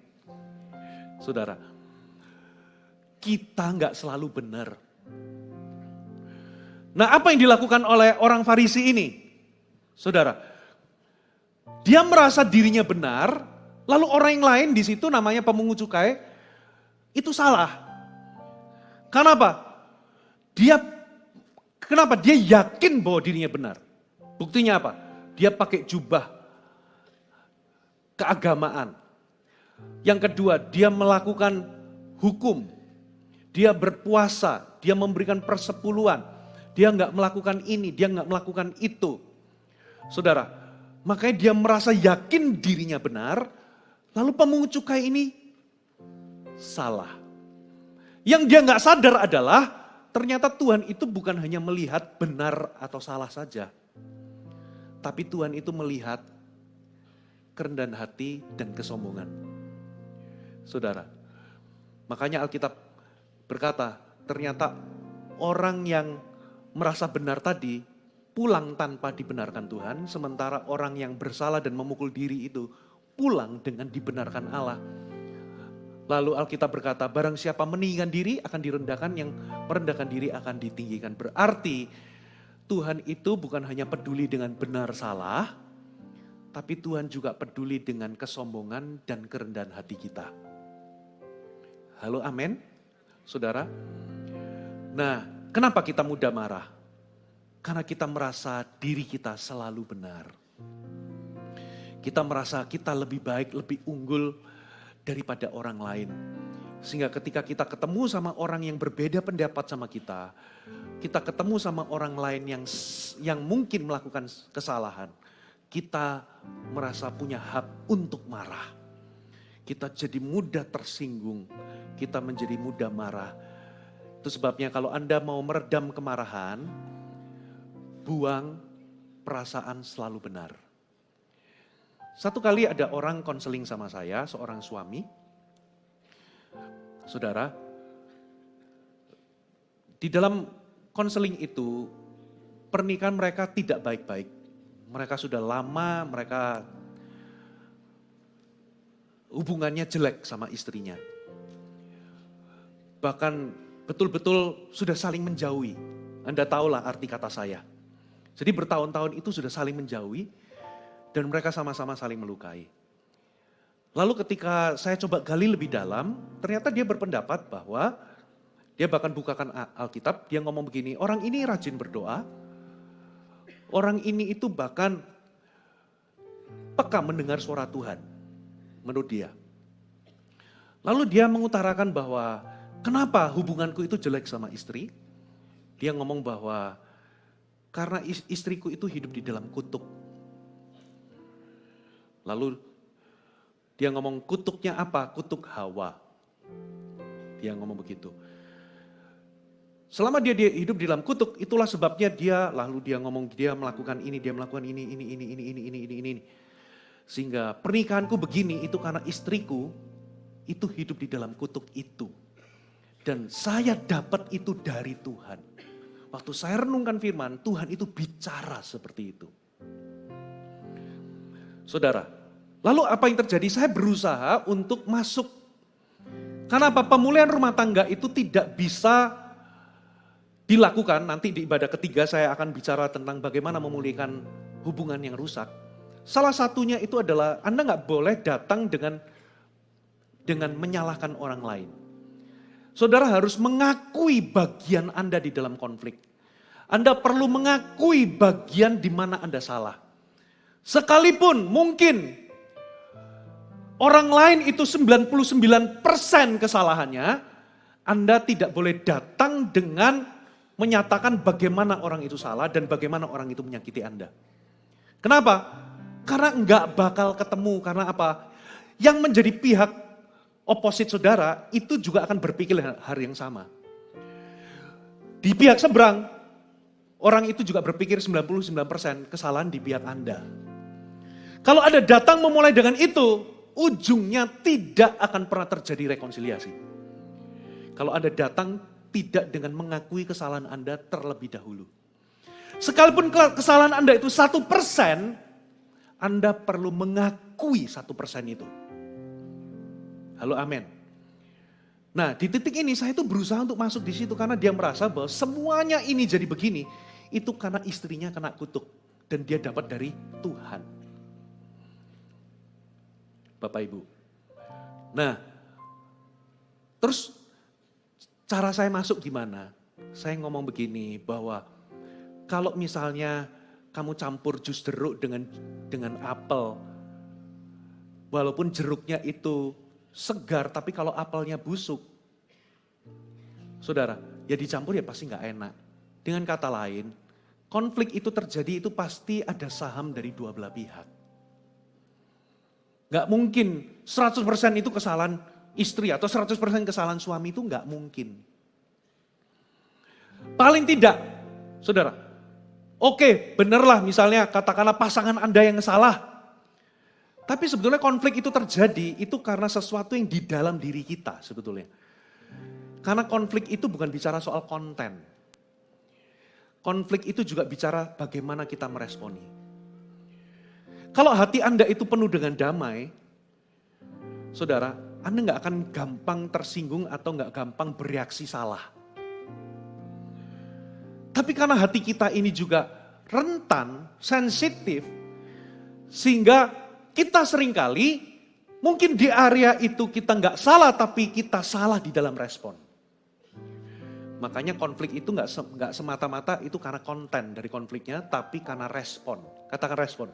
Saudara, kita nggak selalu benar. Nah apa yang dilakukan oleh orang Farisi ini? Saudara, dia merasa dirinya benar, lalu orang yang lain di situ namanya pemungut cukai, itu salah. Kenapa? Kenapa? Dia yakin bahwa dirinya benar. Buktinya apa? Dia pakai jubah keagamaan. Yang kedua, dia melakukan hukum. Dia berpuasa, dia memberikan persepuluhan. Dia nggak melakukan ini, dia nggak melakukan itu. Saudara, makanya dia merasa yakin dirinya benar, lalu pemungut cukai ini salah. Yang dia nggak sadar adalah ternyata Tuhan itu bukan hanya melihat benar atau salah saja. Tapi Tuhan itu melihat kerendahan hati dan kesombongan. Saudara, makanya Alkitab berkata ternyata orang yang merasa benar tadi pulang tanpa dibenarkan Tuhan, sementara orang yang bersalah dan memukul diri itu pulang dengan dibenarkan Allah. Lalu Alkitab berkata, barang siapa meninggikan diri akan direndahkan, yang merendahkan diri akan ditinggikan. Berarti Tuhan itu bukan hanya peduli dengan benar salah, tapi Tuhan juga peduli dengan kesombongan dan kerendahan hati kita. Halo, amin, saudara. Nah, kenapa kita mudah marah? Karena kita merasa diri kita selalu benar. Kita merasa kita lebih baik, lebih unggul daripada orang lain. Sehingga ketika kita ketemu sama orang yang berbeda pendapat sama kita ketemu sama orang lain yang mungkin melakukan kesalahan, kita merasa punya hak untuk marah. Kita jadi mudah tersinggung, kita menjadi mudah marah. Itu sebabnya kalau Anda mau meredam kemarahan, buang perasaan selalu benar. Satu kali ada orang konseling sama saya, seorang suami. Saudara, di dalam konseling itu, pernikahan mereka tidak baik-baik. Mereka sudah lama, mereka hubungannya jelek sama istrinya. Bahkan betul-betul sudah saling menjauhi. Anda tahulah arti kata saya. Jadi bertahun-tahun itu sudah saling menjauhi dan mereka sama-sama saling melukai. Lalu ketika saya coba gali lebih dalam, ternyata dia berpendapat bahwa dia bahkan bukakan Alkitab, dia ngomong begini, orang ini rajin berdoa, Orang ini itu bahkan peka mendengar suara Tuhan, menurut dia. Lalu dia mengutarakan bahwa kenapa hubunganku itu jelek sama istri? Dia ngomong bahwa karena istriku itu hidup di dalam kutuk. Lalu dia ngomong kutuknya apa? Kutuk Hawa. Dia ngomong begitu. Selama dia hidup di dalam kutuk, itulah sebabnya dia ngomong dia melakukan ini, dia melakukan ini. Sehingga pernikahanku begini itu karena istriku itu hidup di dalam kutuk itu. Dan saya dapat itu dari Tuhan. Waktu saya renungkan firman, Tuhan itu bicara seperti itu. Saudara, lalu apa yang terjadi? Saya berusaha untuk masuk. Karena apa? Pemulihan rumah tangga itu tidak bisa dilakukan. Nanti di ibadah ketiga saya akan bicara tentang bagaimana memulihkan hubungan yang rusak. Salah satunya itu adalah Anda nggak boleh datang dengan menyalahkan orang lain. Saudara harus mengakui bagian Anda di dalam konflik. Anda perlu mengakui bagian di mana Anda salah. Sekalipun mungkin orang lain itu 99% kesalahannya, Anda tidak boleh datang dengan menyatakan bagaimana orang itu salah dan bagaimana orang itu menyakiti Anda. Kenapa? Karena enggak bakal ketemu. Karena apa? Yang menjadi pihak oposit saudara itu juga akan berpikir hal yang sama. Di pihak seberang, orang itu juga berpikir 99% kesalahan di pihak Anda. Kalau Anda datang memulai dengan itu, ujungnya tidak akan pernah terjadi rekonsiliasi. Kalau Anda datang tidak dengan mengakui kesalahan Anda terlebih dahulu. Sekalipun kesalahan Anda itu 1%, Anda perlu mengakui 1% itu. Halo, amin. Nah, di titik ini saya itu berusaha untuk masuk di situ karena dia merasa bahwa semuanya ini jadi begini, itu karena istrinya kena kutuk dan dia dapat dari Tuhan. Bapak Ibu. Nah, terus cara saya masuk gimana? Saya ngomong begini bahwa kalau misalnya kamu campur jus jeruk dengan apel, walaupun jeruknya itu segar, tapi kalau apelnya busuk, saudara, ya dicampur ya pasti nggak enak. Dengan kata lain, konflik itu terjadi itu pasti ada saham dari dua belah pihak. Nggak mungkin 100% itu kesalahan istri atau 100% kesalahan suami itu nggak mungkin. Paling tidak, saudara, oke, benerlah misalnya katakanlah pasangan Anda yang salah. Tapi sebetulnya konflik itu terjadi itu karena sesuatu yang di dalam diri kita sebetulnya. Karena konflik itu bukan bicara soal konten. Konflik itu juga bicara bagaimana kita meresponi. Kalau hati Anda itu penuh dengan damai, saudara, Anda nggak akan gampang tersinggung atau nggak gampang bereaksi salah. Tapi karena hati kita ini juga rentan, sensitif, sehingga kita seringkali mungkin di area itu kita nggak salah, tapi kita salah di dalam respon. Makanya konflik itu nggak semata-mata itu karena konten dari konfliknya, tapi karena respon. Katakan respon.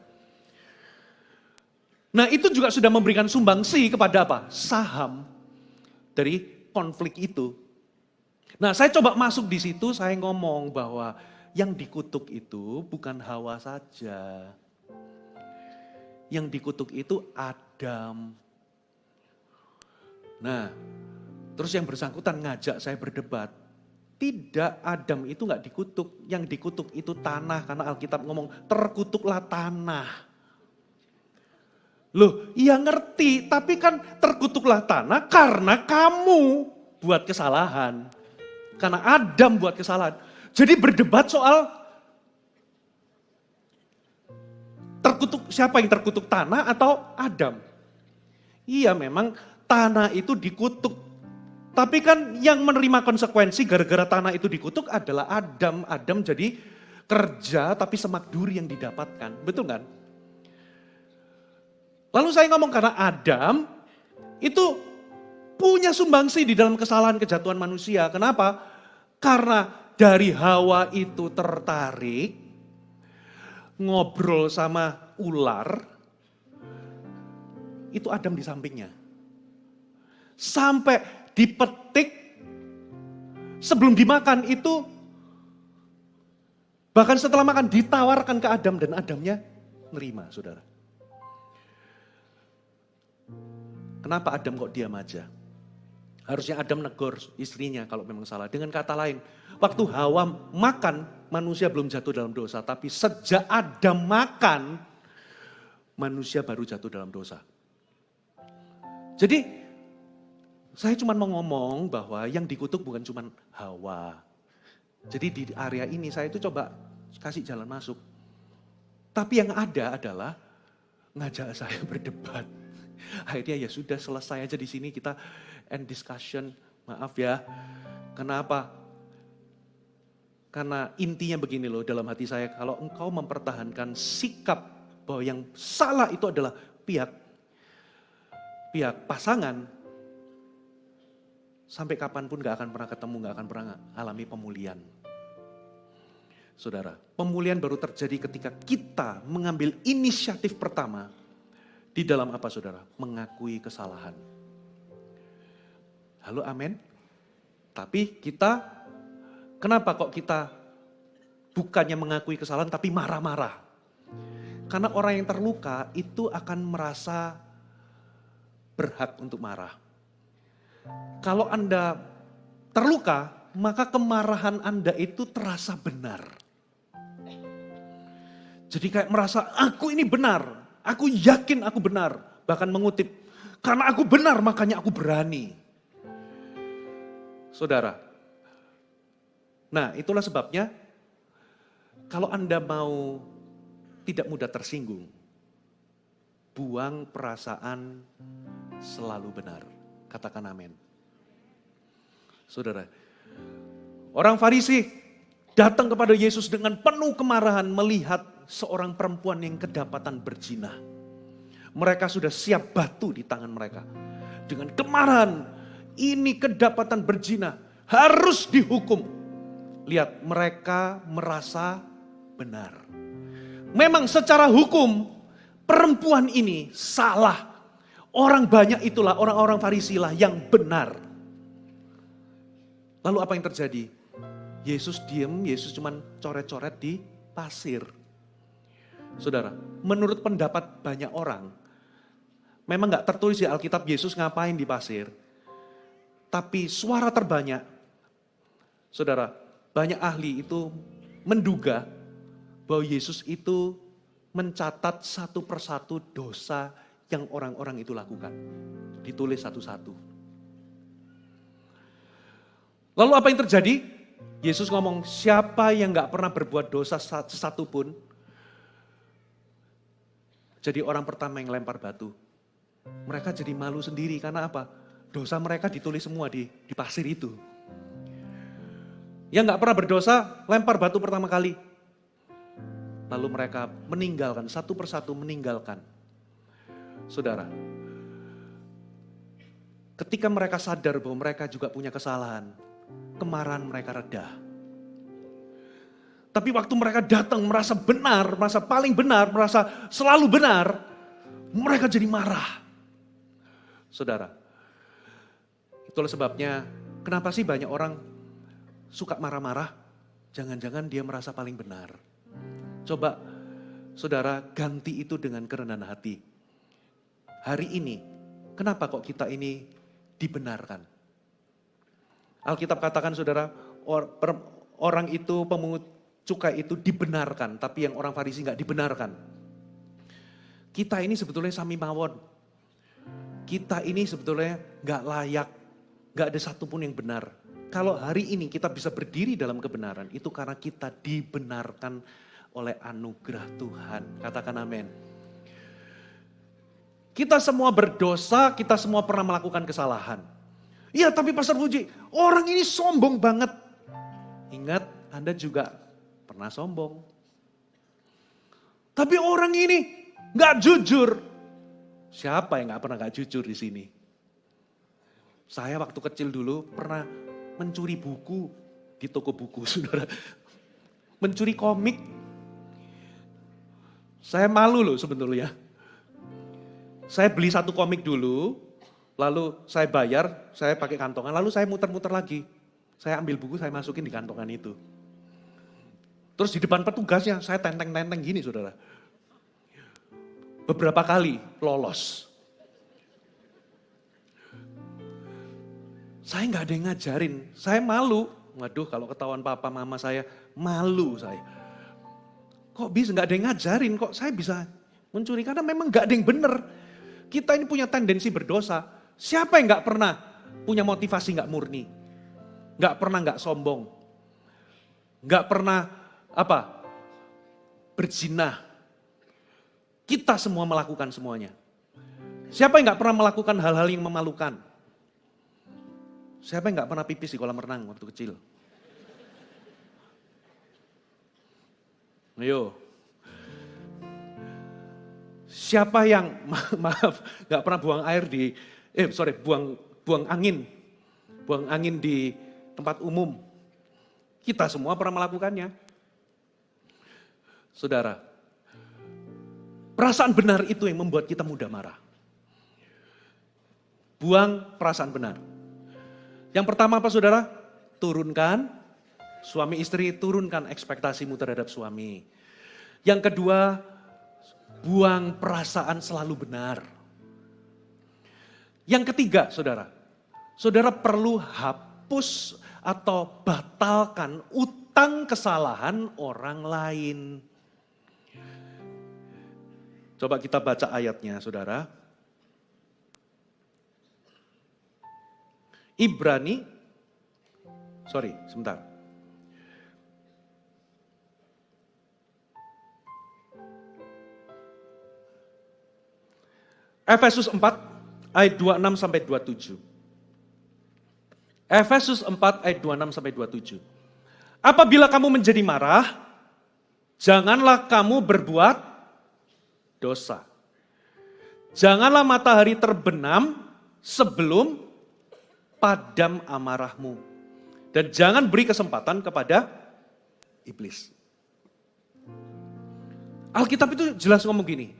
Nah itu juga sudah memberikan sumbangsi kepada apa? Saham dari konflik itu. Nah saya coba masuk di situ, saya ngomong bahwa yang dikutuk itu bukan Hawa saja. Yang dikutuk itu Adam. Nah terus yang bersangkutan ngajak saya berdebat. Tidak, Adam itu nggak dikutuk. Yang dikutuk itu tanah, karena Alkitab ngomong terkutuklah tanah. Loh, iya ngerti, tapi kan terkutuklah tanah karena kamu buat kesalahan. Karena Adam buat kesalahan. Jadi berdebat soal terkutuk, siapa yang terkutuk, tanah atau Adam? Iya memang tanah itu dikutuk. Tapi kan yang menerima konsekuensi gara-gara tanah itu dikutuk adalah Adam. Adam jadi kerja tapi semak duri yang didapatkan. Betul kan? Lalu saya ngomong karena Adam itu punya sumbangsi di dalam kesalahan kejatuhan manusia. Kenapa? Karena dari Hawa itu tertarik. ngobrol sama ular, itu Adam di sampingnya. Sampai dipetik, sebelum dimakan itu, bahkan setelah makan ditawarkan ke Adam dan Adamnya nerima, saudara. Kenapa Adam kok diam aja? Harusnya Adam negor istrinya kalau memang salah. Dengan kata lain, waktu Hawa makan, manusia belum jatuh dalam dosa. Tapi sejak Adam makan, manusia baru jatuh dalam dosa. Jadi, saya cuma mau ngomong bahwa yang dikutuk bukan cuma Hawa. Jadi di area ini saya itu coba kasih jalan masuk. Tapi yang ada adalah ngajak saya berdebat. Akhirnya ya sudah selesai aja di sini kita end discussion. Maaf ya. Kenapa? Karena intinya begini loh dalam hati saya. Kalau engkau mempertahankan sikap bahwa yang salah itu adalah pihak pasangan, sampai kapanpun gak akan pernah ketemu, gak akan pernah alami pemulihan. Saudara, pemulihan baru terjadi ketika kita mengambil inisiatif pertama di dalam apa saudara? Mengakui kesalahan. Halo, amin. Tapi kita, kenapa kok kita bukannya mengakui kesalahan tapi marah-marah? Karena orang yang terluka itu akan merasa berhak untuk marah. Kalau Anda terluka, maka kemarahan Anda itu terasa benar. Jadi kayak merasa, aku ini benar. Aku yakin aku benar. Bahkan mengutip, karena aku benar makanya aku berani. Saudara, nah itulah sebabnya kalau Anda mau tidak mudah tersinggung, buang perasaan selalu benar. Katakan amin. Saudara, orang Farisi datang kepada Yesus dengan penuh kemarahan melihat seorang perempuan yang kedapatan berzina. Mereka sudah siap batu di tangan mereka. Dengan kemarahan, ini kedapatan berzina, harus dihukum. Lihat, mereka merasa benar. Memang secara hukum, perempuan ini salah. Orang banyak itulah, orang-orang Farisi lah yang benar. Lalu apa yang terjadi? Yesus diam, Yesus cuman coret-coret di pasir. Saudara, menurut pendapat banyak orang, memang gak tertulis di Alkitab Yesus ngapain di pasir. Tapi suara terbanyak, saudara, banyak ahli itu menduga bahwa Yesus itu mencatat satu persatu dosa yang orang-orang itu lakukan. Ditulis satu-satu. Lalu apa yang terjadi? Yesus ngomong, siapa yang gak pernah berbuat dosa satu pun, jadi orang pertama yang lempar batu. Mereka jadi malu sendiri, karena apa? Dosa mereka ditulis semua di pasir itu. Yang gak pernah berdosa, lempar batu pertama kali. Lalu mereka meninggalkan, satu persatu meninggalkan. Saudara, ketika mereka sadar bahwa mereka juga punya kesalahan, kemarahan mereka reda. Tapi waktu mereka datang merasa benar, merasa paling benar, merasa selalu benar, mereka jadi marah. Saudara, itulah sebabnya kenapa sih banyak orang suka marah-marah? Jangan-jangan dia merasa paling benar. Coba saudara ganti itu dengan kerendahan hati. Hari ini, kenapa kok kita ini dibenarkan? Alkitab katakan saudara, orang itu pemungut cukai itu dibenarkan, tapi yang orang Farisi nggak dibenarkan. Kita ini sebetulnya sami mawon. Kita ini sebetulnya nggak layak, nggak ada satupun yang benar. Kalau hari ini kita bisa berdiri dalam kebenaran, itu karena kita dibenarkan oleh anugerah Tuhan. Katakan amin. Kita semua berdosa, kita semua pernah melakukan kesalahan. Iya, tapi Pastor Puji, orang ini sombong banget. Ingat, Anda juga pernah sombong. Tapi orang ini gak jujur. Siapa yang gak pernah gak jujur di sini? Saya waktu kecil dulu pernah mencuri buku di toko buku, saudara. Mencuri komik. Saya malu loh sebetulnya. Saya beli satu komik dulu, lalu saya bayar, saya pakai kantongan, lalu saya muter-muter lagi. Saya ambil buku, saya masukin di kantongan itu. Terus di depan petugasnya, saya tenteng-tenteng gini saudara. Beberapa kali lolos. Saya nggak ada yang ngajarin, saya malu. Waduh kalau ketahuan papa mama saya, malu saya. Kok bisa nggak ada yang ngajarin, kok saya bisa mencuri? Karena memang nggak ada yang benar. Kita ini punya tendensi berdosa. Siapa yang nggak pernah punya motivasi nggak murni? Nggak pernah nggak sombong. Nggak pernah berzina. Kita semua melakukan semuanya. Siapa yang nggak pernah melakukan hal-hal yang memalukan? Siapa yang nggak pernah pipis di kolam renang waktu kecil? Ayo. Siapa yang nggak pernah buang air buang angin di tempat umum? Kita semua pernah melakukannya. Saudara, perasaan benar itu yang membuat kita mudah marah. Buang perasaan benar. Yang pertama apa saudara? Turunkan, suami istri turunkan ekspektasimu terhadap suami. Yang kedua, buang perasaan selalu benar. Yang ketiga saudara, saudara perlu hapus atau batalkan utang kesalahan orang lain. Coba kita baca ayatnya saudara. Efesus 4 ayat 26 sampai 27. Efesus 4 ayat 26 sampai 27. Apabila kamu menjadi marah, janganlah kamu berbuat dosa. Janganlah matahari terbenam sebelum padam amarahmu. Dan jangan beri kesempatan kepada iblis. Alkitab itu jelas ngomong gini.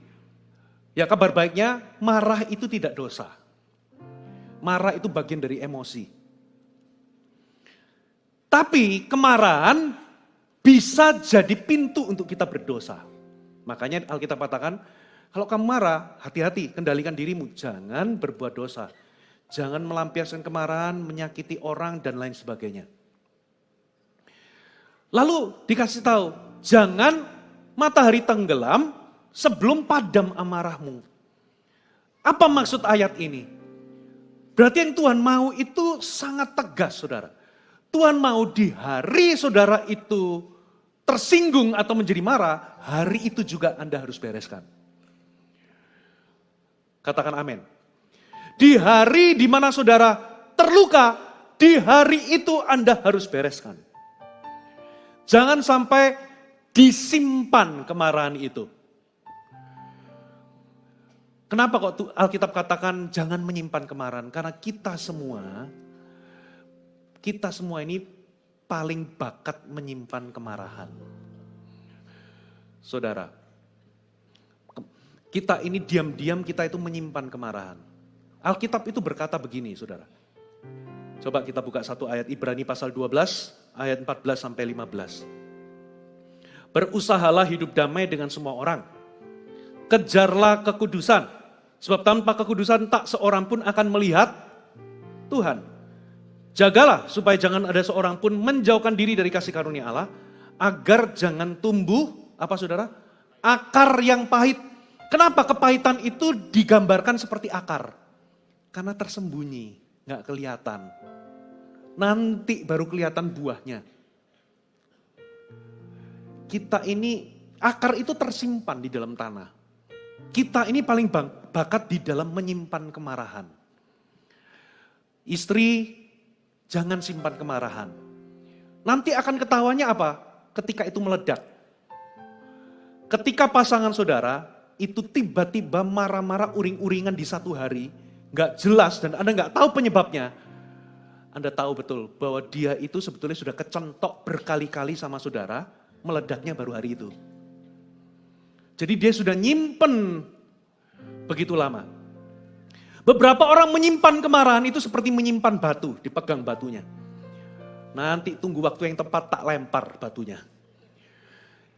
Ya kabar baiknya marah itu tidak dosa. Marah itu bagian dari emosi. Tapi kemarahan bisa jadi pintu untuk kita berdosa. Makanya Alkitab katakan, kalau kamu marah, hati-hati, kendalikan dirimu. Jangan berbuat dosa. Jangan melampiaskan kemarahan, menyakiti orang, dan lain sebagainya. Lalu dikasih tahu, jangan matahari tenggelam sebelum padam amarahmu. Apa maksud ayat ini? Berarti yang Tuhan mau itu sangat tegas saudara. Tuhan mau di hari saudara itu tersinggung atau menjadi marah, hari itu juga Anda harus bereskan. Katakan amin. Di hari di mana saudara terluka, di hari itu Anda harus bereskan. Jangan sampai disimpan kemarahan itu. Kenapa kok Alkitab katakan jangan menyimpan kemarahan? Karena kita semua ini paling bakat menyimpan kemarahan. Saudara, kita ini diam-diam kita itu menyimpan kemarahan. Alkitab itu berkata begini saudara. Coba kita buka satu ayat Ibrani pasal 12 ayat 14 sampai 15. Berusahalah hidup damai dengan semua orang. Kejarlah kekudusan. Sebab tanpa kekudusan tak seorang pun akan melihat Tuhan. Jagalah supaya jangan ada seorang pun menjauhkan diri dari kasih karunia Allah. Agar jangan tumbuh, apa saudara? Akar yang pahit. Kenapa kepahitan itu digambarkan seperti akar? Karena tersembunyi, gak kelihatan. Nanti baru kelihatan buahnya. Kita ini, akar itu tersimpan di dalam tanah. Kita ini paling bakat di dalam menyimpan kemarahan. Istri, jangan simpan kemarahan. Nanti akan ketahuannya apa? Ketika itu meledak. Ketika pasangan saudara itu tiba-tiba marah-marah uring-uringan di satu hari, gak jelas dan Anda gak tahu penyebabnya. Anda tahu betul bahwa dia itu sebetulnya sudah kecentok berkali-kali sama saudara, meledaknya baru hari itu. Jadi dia sudah nyimpen begitu lama. Beberapa orang menyimpan kemarahan itu seperti menyimpan batu, dipegang batunya. Nanti tunggu waktu yang tepat tak lempar batunya.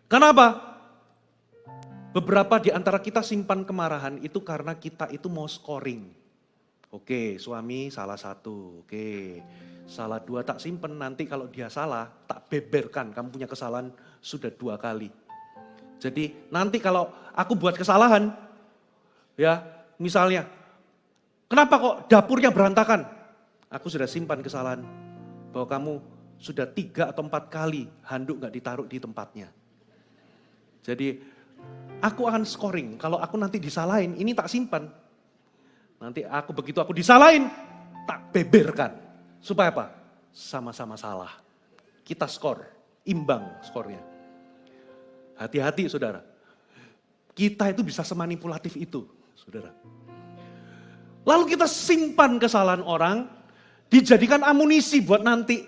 Kenapa? Beberapa di antara kita simpan kemarahan itu karena kita itu mau scoring. Oke, suami salah satu. Oke, salah dua tak simpen. Nanti kalau dia salah, tak beberkan. Kamu punya kesalahan sudah 2 kali. Jadi nanti kalau aku buat kesalahan, ya misalnya, kenapa kok dapurnya berantakan? Aku sudah simpan kesalahan. Bahwa kamu sudah 3 atau 4 kali handuk gak ditaruh di tempatnya. Jadi aku akan scoring, kalau aku nanti disalahin, ini tak simpan. Nanti begitu aku disalahin, tak beberkan. Supaya apa? Sama-sama salah. Kita skor, imbang skornya. Hati-hati saudara. Kita itu bisa semanipulatif itu, saudara. Lalu kita simpan kesalahan orang, dijadikan amunisi buat nanti.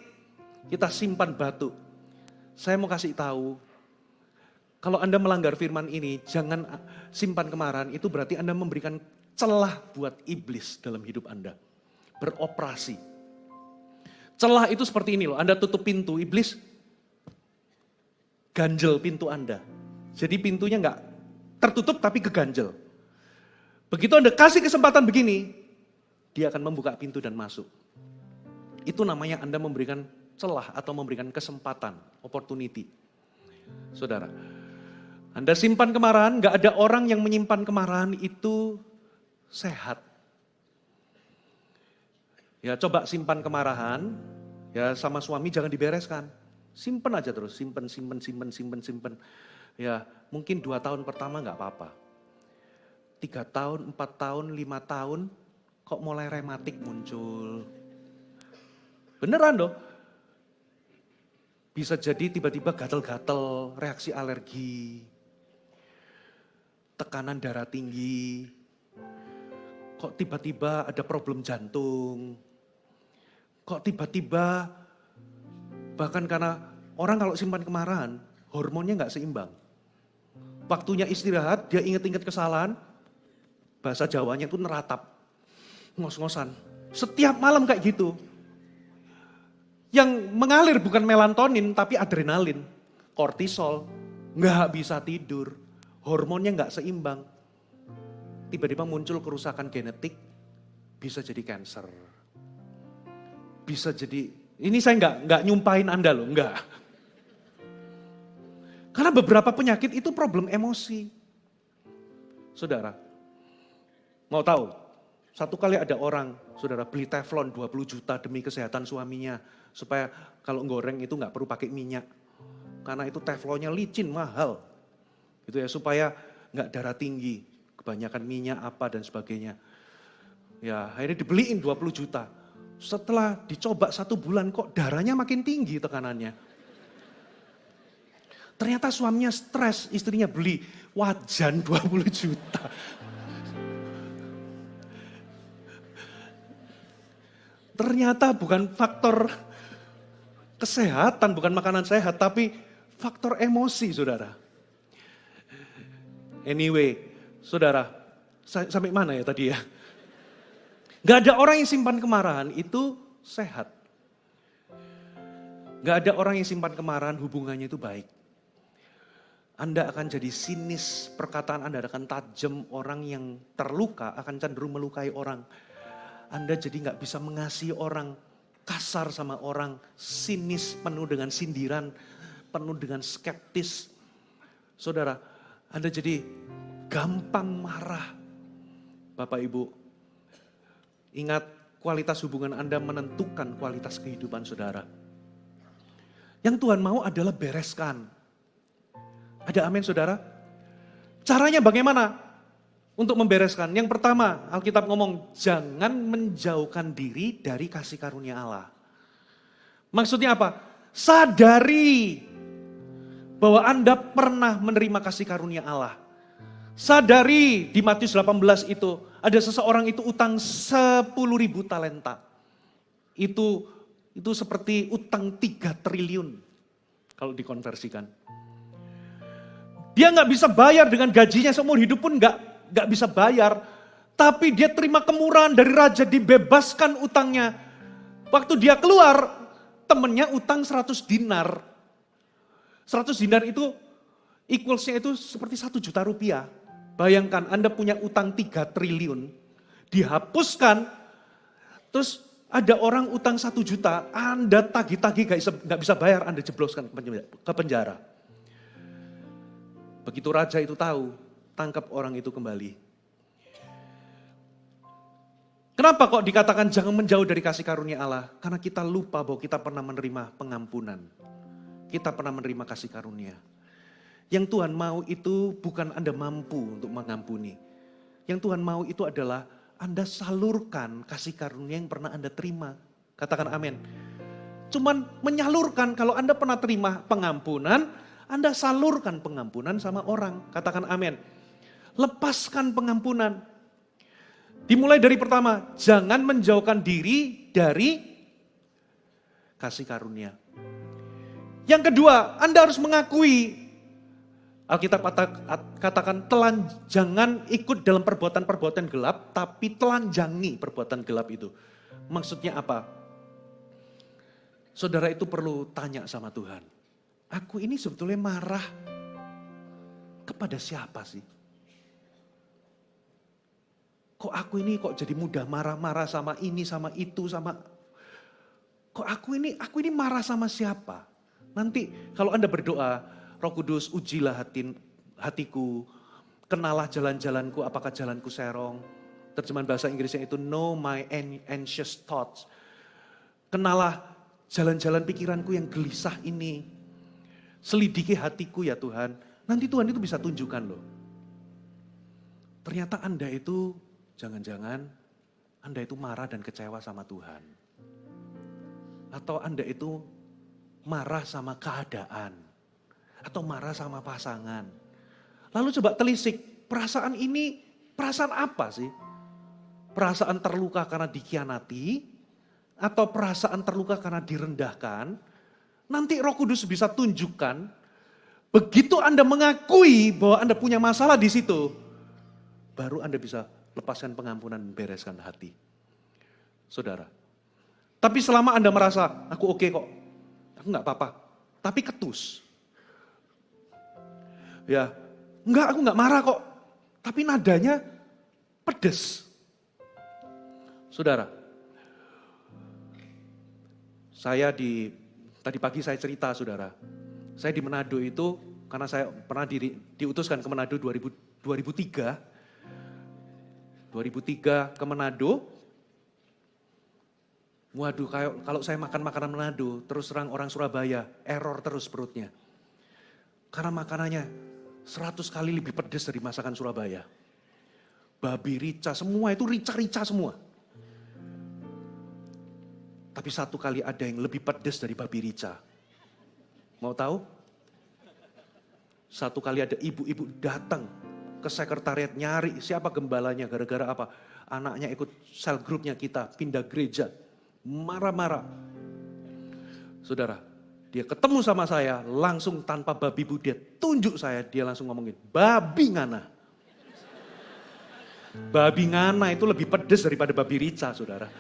Kita simpan batu. Saya mau kasih tahu, kalau Anda melanggar firman ini, jangan simpan kemarahan, itu berarti Anda memberikan celah buat iblis dalam hidup Anda. Beroperasi. Celah itu seperti ini loh, Anda tutup pintu, iblis ganjel pintu Anda. Jadi pintunya enggak tertutup tapi keganjel. Begitu Anda kasih kesempatan begini, dia akan membuka pintu dan masuk. Itu namanya Anda memberikan celah atau memberikan kesempatan, opportunity. Saudara, Anda simpan kemarahan, gak ada orang yang menyimpan kemarahan itu sehat. Ya coba simpan kemarahan, ya sama suami jangan dibereskan. Simpen aja terus, simpen. Ya mungkin 2 tahun pertama gak apa-apa. 3 tahun, 4 tahun, 5 tahun, kok mulai rematik muncul. Beneran loh. Bisa jadi tiba-tiba gatel-gatel, reaksi alergi, tekanan darah tinggi, kok tiba-tiba ada problem jantung, kok tiba-tiba bahkan karena orang kalau simpan kemarahan, hormonnya nggak seimbang. Waktunya istirahat, dia inget-inget kesalahan, bahasa Jawanya itu neratap, ngos-ngosan. Setiap malam kayak gitu. Yang mengalir bukan melatonin tapi adrenalin, kortisol, nggak bisa tidur, hormonnya nggak seimbang. Tiba-tiba muncul kerusakan genetik, bisa jadi kanker. Bisa jadi, ini saya nggak nyumpahin Anda loh, nggak. Karena beberapa penyakit itu problem emosi. Saudara, mau tahu? Satu kali ada orang, saudara beli teflon 20 juta demi kesehatan suaminya. Supaya kalau goreng itu nggak perlu pakai minyak. Karena itu teflonnya licin, mahal. Gitu ya, supaya nggak darah tinggi. Kebanyakan minyak apa dan sebagainya. Ya akhirnya dibeliin 20 juta. Setelah dicoba 1 bulan kok darahnya makin tinggi tekanannya. Ternyata suaminya stres, istrinya beli wajan 20 juta. Ternyata bukan faktor kesehatan, bukan makanan sehat, tapi faktor emosi, saudara. Anyway, saudara, sampai mana ya tadi ya? Gak ada orang yang simpan kemarahan itu sehat. Gak ada orang yang simpan kemarahan hubungannya itu baik. Anda akan jadi sinis, perkataan Anda akan tajam, orang yang terluka akan cenderung melukai orang. Anda jadi gak bisa mengasihi orang, kasar sama orang, sinis, penuh dengan sindiran, penuh dengan skeptis. Saudara, Anda jadi gampang marah. Bapak Ibu, ingat kualitas hubungan Anda menentukan kualitas kehidupan saudara. Yang Tuhan mau adalah bereskan. Ada amin saudara? Caranya bagaimana? Untuk membereskan, yang pertama Alkitab ngomong jangan menjauhkan diri dari kasih karunia Allah. Maksudnya apa? Sadari bahwa Anda pernah menerima kasih karunia Allah. Sadari di Matius 18 itu ada seseorang itu utang 10.000 talenta. Itu seperti utang 3 triliun kalau dikonversikan. Dia nggak bisa bayar dengan gajinya seumur hidup pun nggak bisa bayar. Tapi dia terima kemurahan dari raja, dibebaskan utangnya. Waktu dia keluar, temennya utang 100 dinar. 100 dinar itu equalsnya itu seperti 1 juta rupiah. Bayangkan Anda punya utang 3 triliun, dihapuskan, terus ada orang utang 1 juta, Anda tagih-tagih gak bisa bayar, Anda jebloskan ke penjara. Begitu raja itu tahu, tangkap orang itu kembali. Kenapa kok dikatakan jangan menjauh dari kasih karunia Allah? Karena kita lupa bahwa kita pernah menerima pengampunan. Kita pernah menerima kasih karunia. Yang Tuhan mau itu bukan Anda mampu untuk mengampuni. Yang Tuhan mau itu adalah Anda salurkan kasih karunia yang pernah Anda terima. Katakan amin. Cuman menyalurkan, kalau Anda pernah terima pengampunan, Anda salurkan pengampunan sama orang. Katakan amin. Lepaskan pengampunan. Dimulai dari pertama, jangan menjauhkan diri dari kasih karunia. Yang kedua, Anda harus mengakui. Alkitab katakan jangan ikut dalam perbuatan-perbuatan gelap, tapi telanjangi perbuatan gelap itu. Maksudnya apa? Saudara itu perlu tanya sama Tuhan. Aku ini sebetulnya marah kepada siapa sih? Kok aku ini kok jadi mudah marah-marah sama ini, sama itu, sama... Kok aku ini marah sama siapa? Nanti kalau Anda berdoa, Roh Kudus ujilah hatiku, kenalah jalan-jalanku, apakah jalanku serong. Terjemahan bahasa Inggrisnya itu know my anxious thoughts. Kenalah jalan-jalan pikiranku yang gelisah ini. Selidiki hatiku ya Tuhan. Nanti Tuhan itu bisa tunjukkan loh. Ternyata Anda itu jangan-jangan Anda itu marah dan kecewa sama Tuhan. Atau Anda itu marah sama keadaan. Atau marah sama pasangan. Lalu coba telisik, perasaan ini perasaan apa sih? Perasaan terluka karena dikhianati? Atau perasaan terluka karena direndahkan? Nanti Roh Kudus bisa tunjukkan, begitu Anda mengakui bahwa Anda punya masalah di situ, baru Anda bisa lepaskan pengampunan, bereskan hati. Saudara. Tapi selama Anda merasa, aku oke kok, aku gak apa-apa. Tapi ketus. Ya, aku gak marah kok. Tapi nadanya pedes. Saudara. Tadi pagi saya cerita saudara. Saya di Manado itu, karena saya pernah diutuskan ke Manado 2003. 2003 ke Manado, waduh kalau saya makan makanan Manado, terus terang orang Surabaya, error terus perutnya. Karena makanannya 100 kali lebih pedas dari masakan Surabaya. Babi rica, semua itu rica-rica semua. Tapi satu kali ada yang lebih pedas dari babi rica. Mau tahu? Satu kali ada ibu-ibu datang ke sekretariat nyari siapa gembalanya, gara-gara apa? Anaknya ikut sel grupnya kita, pindah gereja. Marah-marah. Saudara, dia ketemu sama saya, langsung tanpa babi bu, dia tunjuk saya, dia langsung ngomongin, babi ngana. Babi ngana itu lebih pedes daripada babi rica, saudara.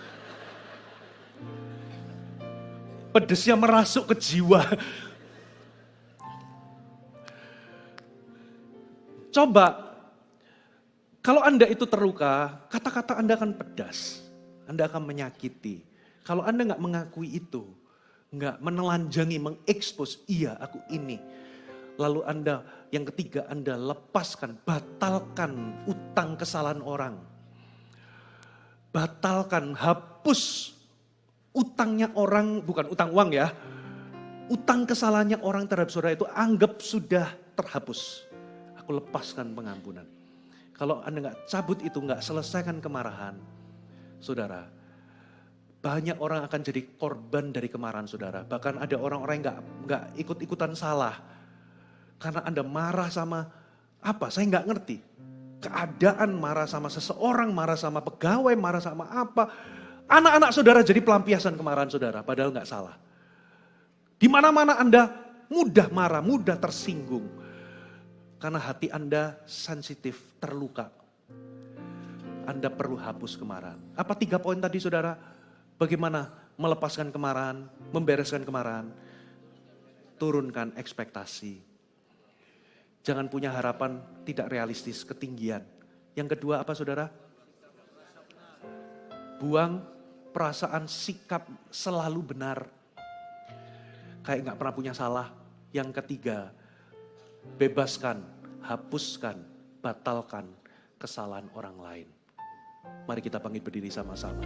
Pedesnya merasuk ke jiwa. Coba, kalau Anda itu terluka, kata-kata Anda akan pedas. Anda akan menyakiti. Kalau Anda nggak mengakui itu, nggak menelanjangi, mengekspos, iya aku ini. Lalu Anda, yang ketiga, Anda lepaskan, batalkan utang kesalahan orang. Batalkan, hapus utangnya orang, bukan utang uang ya. Utang kesalahannya orang terhadap saudara itu anggap sudah terhapus. Aku lepaskan pengampunan. Kalau Anda nggak cabut itu, nggak selesaikan kemarahan, saudara, banyak orang akan jadi korban dari kemarahan saudara. Bahkan ada orang-orang yang nggak ikut-ikutan salah, karena Anda marah sama apa? Saya nggak ngerti. Keadaan marah sama seseorang, marah sama pegawai, marah sama apa? Anak-anak saudara jadi pelampiasan kemarahan saudara, padahal nggak salah. Di mana-mana Anda mudah marah, mudah tersinggung. Karena hati Anda sensitif, terluka. Anda perlu hapus kemarahan. Apa 3 poin tadi saudara? Bagaimana melepaskan kemarahan, membereskan kemarahan. Turunkan ekspektasi. Jangan punya harapan tidak realistis, ketinggian. Yang kedua apa saudara? Buang perasaan sikap selalu benar. Kayak gak pernah punya salah. Yang ketiga, bebaskan, hapuskan, batalkan kesalahan orang lain. Mari kita bangkit berdiri sama-sama.